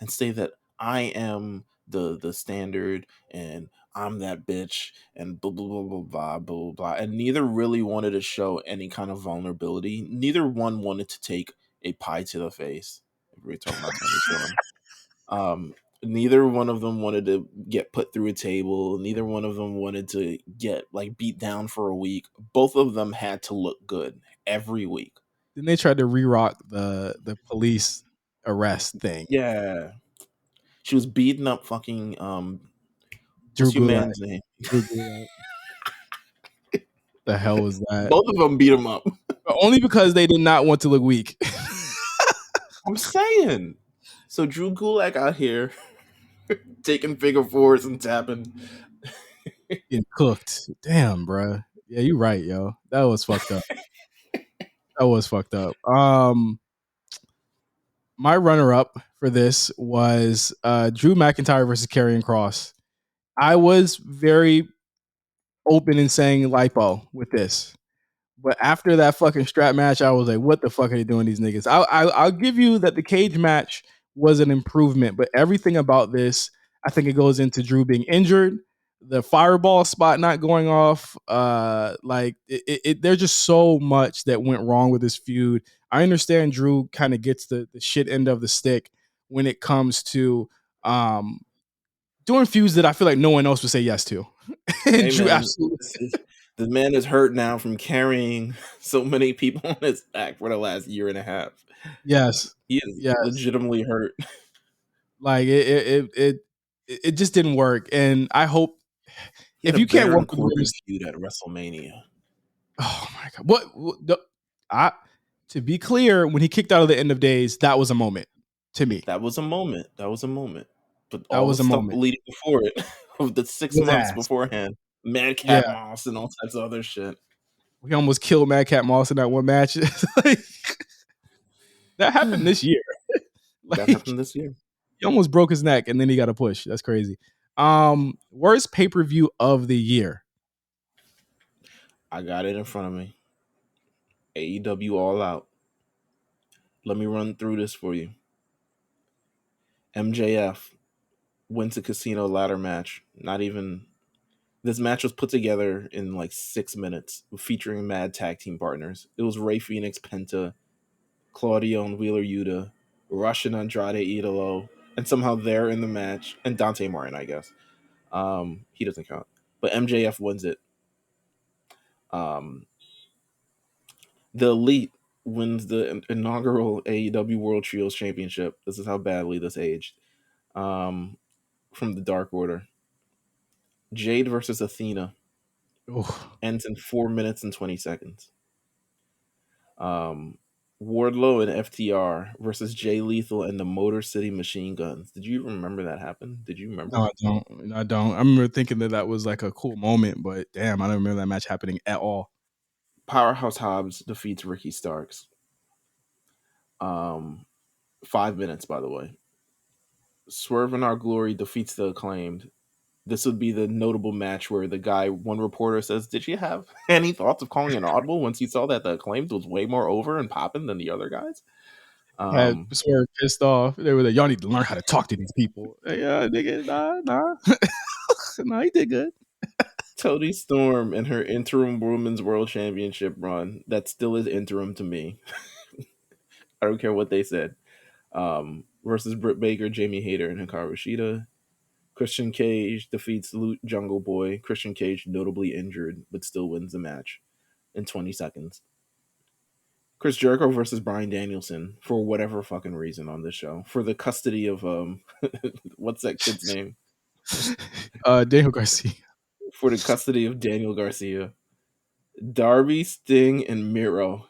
and say that I am the standard and I'm that bitch and blah blah blah blah blah blah blah. And neither really wanted to show any kind of vulnerability. Neither one wanted to take a pie to the face. If we're talking about Tony Storm. Neither one of them wanted to get put through a table. Neither one of them wanted to get like beat down for a week. Both of them had to look good every week. then they tried to re-rock the police arrest thing. Yeah. She was beating up fucking Drew what's your Gulak. man's name? Drew Gulak. The hell was that? Both of them beat him up. But only because they did not want to look weak. I'm saying. So Drew Gulak out here taking figure fours and tapping. Getting cooked. Damn, bro. Yeah, you're right, yo. That was fucked up. That was fucked up. My runner-up for this was Drew McIntyre versus Karrion Kross. I was very open in saying lipo with this. But after that fucking strap match, I was like, what the fuck are they doing, these niggas? I'll give you that the cage match was an improvement, but everything about this, I think it goes into Drew being injured, the fireball spot not going off. There's just so much that went wrong with this feud. I understand Drew kind of gets the shit end of the stick when it comes to doing feuds that I feel like no one else would say yes to. And Hey Drew man, absolutely. the man is hurt now from carrying so many people on his back for the last year and a half. Yes. He is Yes. legitimately hurt. Like it just didn't work. And I hope He had if a you can't work Baron with Corbin winners, feud at WrestleMania. oh my god, I to be clear, when he kicked out of the end of days, that was a moment to me. That was a moment. That was a moment. But That all the was a stuff moment. leading before it, of the 6 Was months ass. beforehand, Yeah, Madcap Moss and all types of other shit. we almost killed Madcap Moss in that one match. Like, that happened this year. That Like happened this year. he almost broke his neck and then he got a push. That's crazy. Worst pay per view of the year. I got it in front of me. AEW All Out. Let me run through this for you. MJF wins a casino ladder match. Not even. This match was put together in like 6 minutes, featuring mad tag team partners. It was Rey Fenix, Penta, Claudio and Wheeler Yuta, Russian Andrade Idolo, and somehow they're in the match, and Dante Martin, I guess. He doesn't count, but MJF wins it. Um, the Elite wins the inaugural AEW World Trios Championship. This is how badly this aged. Um, from the Dark Order, Jade versus Athena Oof. ends in 4 minutes and 20 seconds. Um, Wardlow and FTR versus Jay Lethal and the Motor City Machine Guns. Did you remember that happened? Did you remember? No, I don't. I don't. I remember thinking that was like a cool moment, but damn, I don't remember that match happening at all. Powerhouse Hobbs defeats Ricky Starks. 5 minutes, by the way. Swerve in Our Glory defeats the Acclaimed. This would be the notable match where the guy, one reporter says, "Did you have any thoughts of calling an audible once you saw that the Acclaimed was way more over and popping than the other guys?" Had Um, Swerve pissed off. They were like, y'all need to learn how to talk to these people. Yeah, nigga, nah. Nah, he did good. Tony Storm and her interim Women's World Championship run, that still is interim to me. I don't care what they said. Versus Britt Baker, Jamie Hayter, and Hikaru Shida. Christian Cage defeats Jungle Boy. Christian Cage notably injured, but still wins the match in 20 seconds. Chris Jericho versus Bryan Danielson for whatever fucking reason on this show. For the custody of what's that kid's name? Daniel Garcia. For the custody of Daniel Garcia. Darby, Sting, and Miro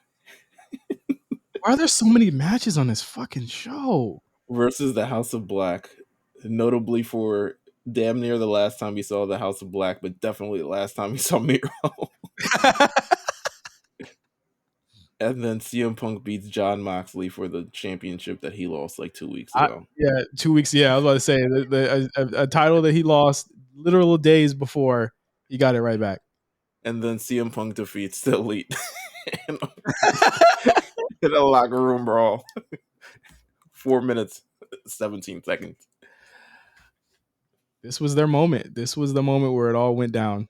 Why are there so many matches on this fucking show? versus the House of Black. notably for damn near the last time he saw the House of Black, but definitely the last time he saw Miro. And then CM Punk beats John Moxley for the championship that he lost like 2 weeks ago. Yeah, 2 weeks. Yeah, I was about to say a title that he lost literal days before he got it right back. And then CM Punk defeats the Elite in a locker room brawl. 4 minutes, 17 seconds. This was their moment. This was the moment where it all went down.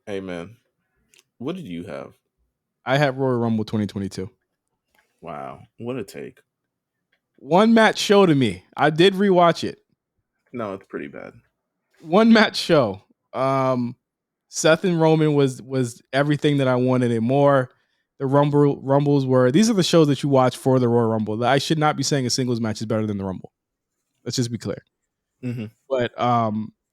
Hey, man. What did you have? I had Royal Rumble 2022. Wow. What a take. One match show to me. I did rewatch it. No, it's pretty bad. One match show. Seth and Roman was everything that I wanted and more. The Rumbles were, these are the shows that you watch for the Royal Rumble. I should not be saying a singles match is better than the Rumble. Let's just be clear. Mm-hmm. But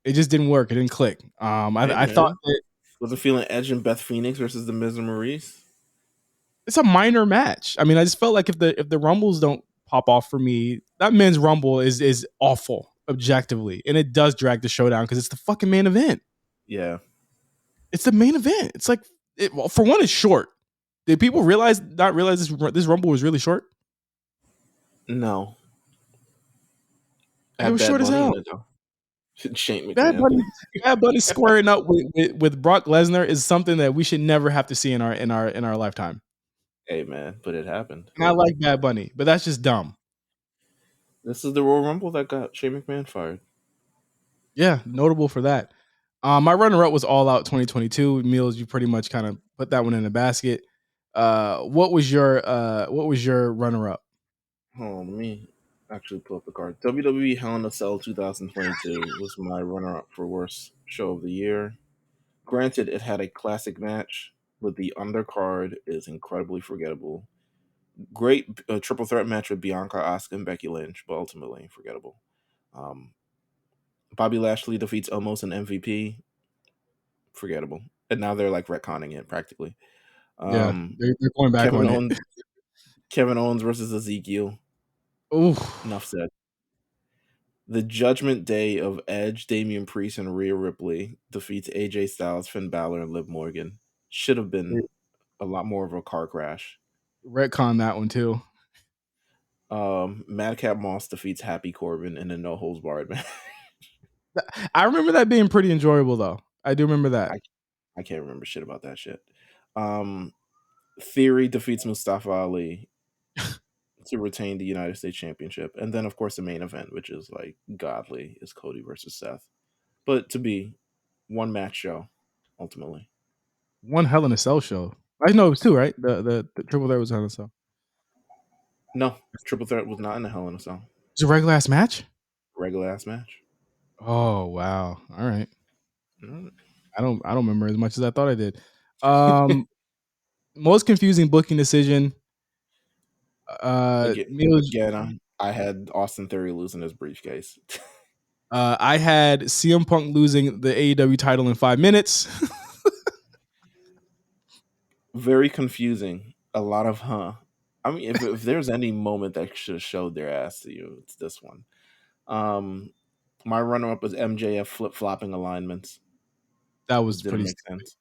it just didn't work. It didn't click. Hey, I thought that was it feeling Edge and Beth Phoenix versus the Miz and Maurice? it's a minor match. I mean, I just felt like if the Rumbles don't pop off for me, that men's Rumble is awful objectively, and it does drag the show down because it's the fucking main event. Yeah. It's the main event. It's like, well, for one, it's short. Did people not realize this Rumble was really short? No. Like, it was short as hell. In it, though. Shane Bad McMahon. Bunny squaring up with Brock Lesnar is something that we should never have to see in our lifetime. Hey, man, but it happened. And I like Bad Bunny, but that's just dumb. This is the Royal Rumble that got Shane McMahon fired. Yeah, notable for that. My runner-up was All Out 2022. Meelz, you pretty much kind of put that one in the basket. What was your runner-up? Oh, let me actually pull up the card. WWE Hell in a Cell 2022 was my runner-up for worst show of the year. Granted, it had a classic match, but the undercard is incredibly forgettable. Great triple threat match with Bianca, Asuka, and Becky Lynch, but ultimately forgettable. Bobby Lashley defeats Omos and MVP. Forgettable. And now they're like retconning it practically. Yeah, they're going back on it. Kevin Owens versus Ezekiel. Oof. Enough said. The Judgment Day of Edge, Damian Priest, and Rhea Ripley defeats AJ Styles, Finn Balor, and Liv Morgan. Should have been a lot more of a car crash. Retcon that one too. Madcap Moss defeats Happy Corbin in a no holds barred match. I remember that being pretty enjoyable though. I do remember that. I can't remember shit about that shit. Theory defeats Mustafa Ali to retain the United States Championship. And then, of course, the main event, which is like godly, is Cody versus Seth. But to be one match show, ultimately. One Hell in a Cell show. I know it was two, right? The triple threat was Hell in a Cell. No, triple threat was not in the Hell in a Cell. It's a regular ass match? Regular ass match. Oh wow. All right. Mm. I don't remember as much as I thought I did. Most confusing booking decision. Again, I had Austin Theory losing his briefcase. I had CM Punk losing the AEW title in 5 minutes. Very confusing. A lot of I mean, if there's any moment that should have showed their ass to you, it's this one. My runner-up was MJF flip-flopping alignments. That was didn't make sense.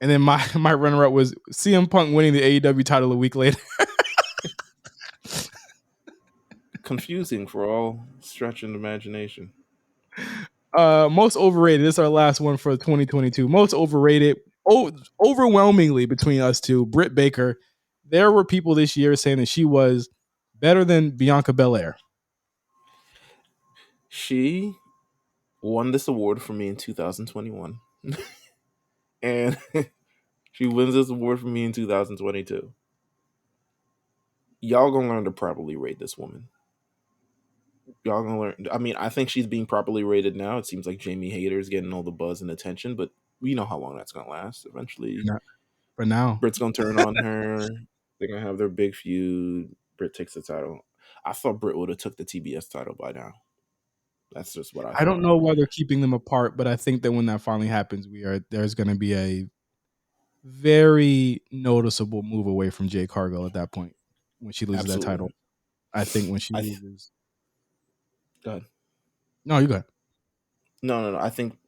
And then my runner-up was CM Punk winning the AEW title a week later. Confusing for all stretch and imagination. Most overrated. This is our last one for 2022. Most overrated. Overwhelmingly between us two, Britt Baker. There were people this year saying that she was better than Bianca Belair. She won this award for me in 2021. And she wins this award for me in 2022. Y'all gonna learn to properly rate this woman. Y'all gonna learn. I mean, I think she's being properly rated now. It seems like Jamie Hayter's getting all the buzz and attention, but we know how long that's gonna last. Eventually, for now, Britt's gonna turn on her. They're gonna have their big feud. Britt takes the title. I thought Britt would have took the TBS title by now. That's just what I thought. I don't know why they're keeping them apart, but I think that when that finally happens, there's going to be a very noticeable move away from Jade Cargill at that point when she loses that title. I think when she loses. Go ahead. No, you go ahead. No. I think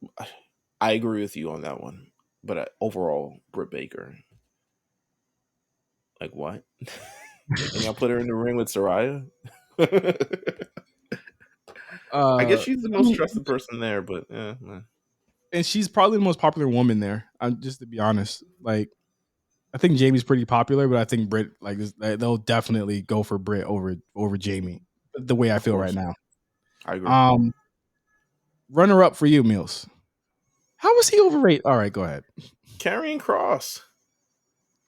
I agree with you on that one. But overall, Britt Baker, like what? And y'all put her in the ring with Soraya. I guess she's the I most mean, trusted person there, but yeah, and she's probably the most popular woman there. I'm just to be honest. Like, I think Jamie's pretty popular, but I think Britt they'll definitely go for Britt over Jamie. The way I of feel right course, now. I agree. Um, Runner up for you, Meelz. How was he overrated? All right, go ahead. Carrying Cross.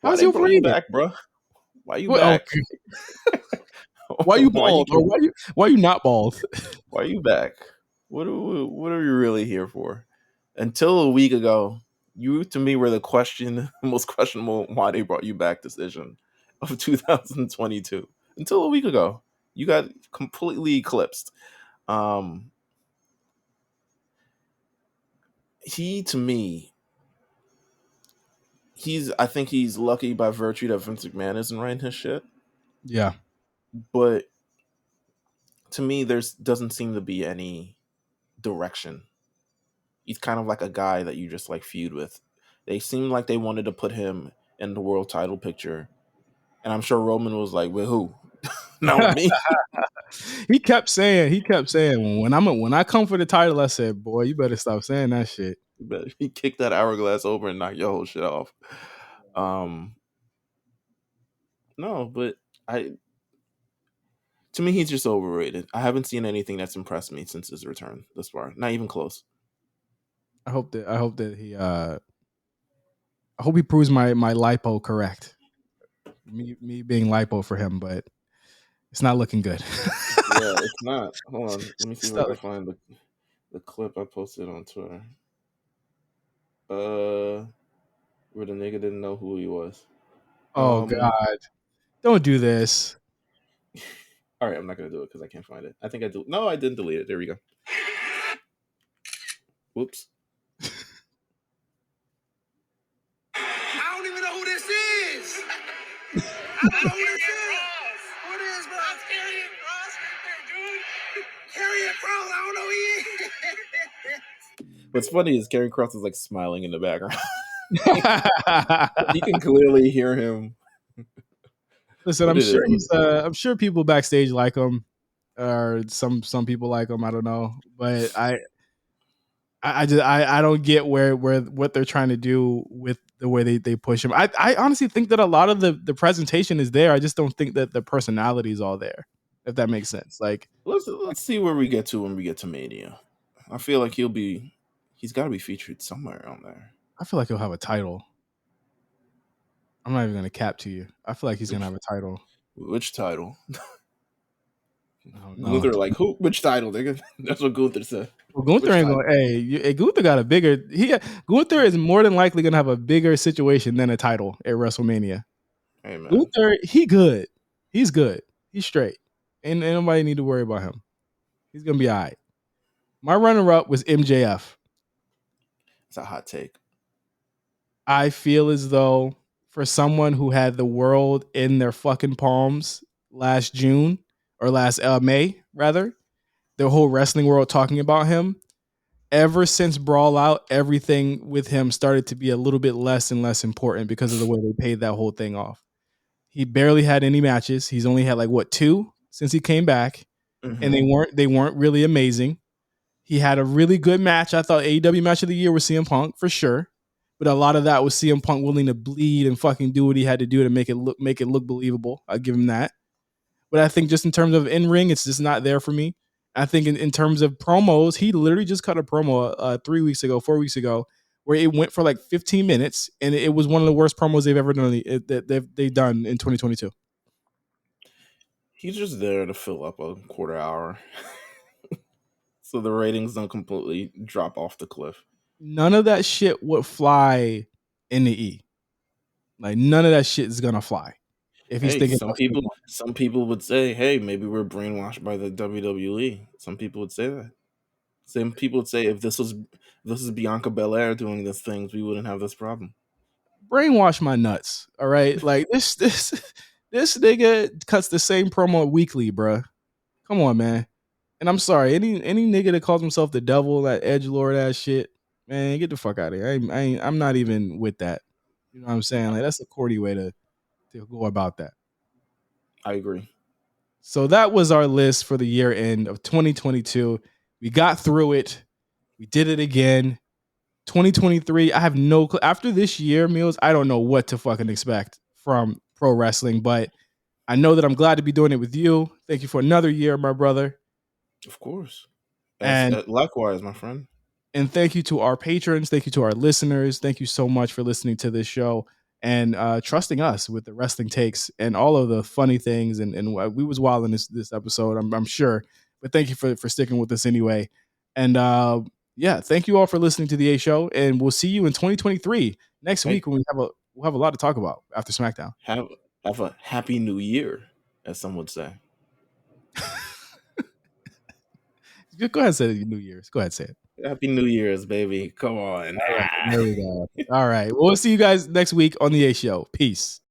How Why is he they brought you overrated? back, bro? Why you Well, back? okay. Why you why you bald, or why you not bald? why you back? What are you really here for? Until a week ago, you to me were the most questionable why they brought you back decision of 2022. Until a week ago, you got completely eclipsed. Um, he to me, I think he's lucky by virtue that Vince McMahon isn't writing his shit. Yeah, But to me, there's doesn't seem to be any direction. He's kind of like a guy that you just like feud with. They seem like they wanted to put him in the world title picture, and I'm sure Roman was like, "With who? Not with me." he kept saying when I come for the title, I said, boy, you better stop saying that shit. But he kicked that hourglass over and knocked your whole shit off. Um, no, but I to me he's just overrated. I haven't seen anything that's impressed me since his return this far. Not even close. I hope he proves my lipo correct. Me being lipo for him, but it's not looking good. Yeah, it's not. Hold on, let me see It's if I not can looking- find the clip I posted on Twitter. Uh, where the nigga didn't know who he was. oh Um, God, don't do this. all right, I'm not gonna do it because I can't find it. I think no, I didn't delete it. There we go. Whoops. I don't even know who this is. I don't know who this is. What is, bro? That's Karrion Kross right there, dude. Karrion Kross, I don't know who he is. What's funny is Karrion Kross is like smiling in the background. You can clearly hear him. Listen, What I'm it sure is? I'm sure people backstage like him, or some people like him. I don't know, but I don't get where what they're trying to do with the way they push him. I honestly think that a lot of the presentation is there. I just don't think that the personality is all there. If that makes sense. Like, Let's see where we get to when we get to Mania. I feel like he's got to be featured somewhere on there. I feel like he'll have a title. I'm not even gonna cap to you. I feel like he's gonna have a title. Which title? I don't know. Gunther like who? Which title, nigga? That's what Gunther said. Well, Gunther Which ain't title? going. Hey, Gunther got a bigger. Gunther is more than likely gonna have a bigger situation than a title at WrestleMania. Hey man, Gunther, he good. He's good. He's straight. Ain't nobody need to worry about him. He's gonna be all right. My runner up was MJF. it's a hot take. I feel as though for someone who had the world in their fucking palms last June or last May, rather, the whole wrestling world talking about him. Ever since Brawl Out, everything with him started to be a little bit less and less important because of the way they paid that whole thing off. He barely had any matches. He's only had like what, 2 since he came back, and Mm-hmm. they weren't really amazing. He had a really good match. I thought AEW match of the year was CM Punk for sure, but a lot of that was CM Punk willing to bleed and fucking do what he had to do to make it look believable. I'll give him that. But I think just in terms of in ring, it's just not there for me. I think in terms of promos, he literally just cut a promo 3 weeks ago, 4 weeks ago, where it went for like 15 minutes, and it was one of the worst promos they've ever done that they've done in 2022. He's just there to fill up a quarter hour, so the ratings don't completely drop off the cliff. None of that shit would fly in the E. Like none of that shit is gonna fly if he's Hey, thinking about CM Punk. some people would say, "Hey, maybe we're brainwashed by the WWE." Some people would say that. Some people would say, this is Bianca Belair doing these things, we wouldn't have this problem. Brainwash my nuts. All right, like this nigga cuts the same promo weekly, bruh. Come on, man. And I'm sorry, any nigga that calls himself the devil, that edgelord ass shit, man, get the fuck out of here. I'm not even with that. You know what I'm saying? Like that's a corny way to go about that. I agree. So that was our list for the year end of 2022. We got through it. We did it again. 2023, I have no clue. After this year, Meelz, I don't know what to fucking expect from pro wrestling, but I know that I'm glad to be doing it with you. Thank you for another year, my brother. Of course. As And likewise, my friend. And thank you to our patrons. Thank you to our listeners. Thank you so much for listening to this show and trusting us with the wrestling takes and all of the funny things. And we was wild in this episode, I'm sure. But thank you for sticking with us anyway. And yeah, thank you all for listening to the A Show. And we'll see you in 2023 next Hey, week when we'll have a lot to talk about after SmackDown. have have a happy new year, as some would say. Go ahead and say it, New Year's. Go ahead and say it. Happy New Year's, baby. Come on. All right, there we go. All right, well, we'll see you guys next week on the A Show. Peace.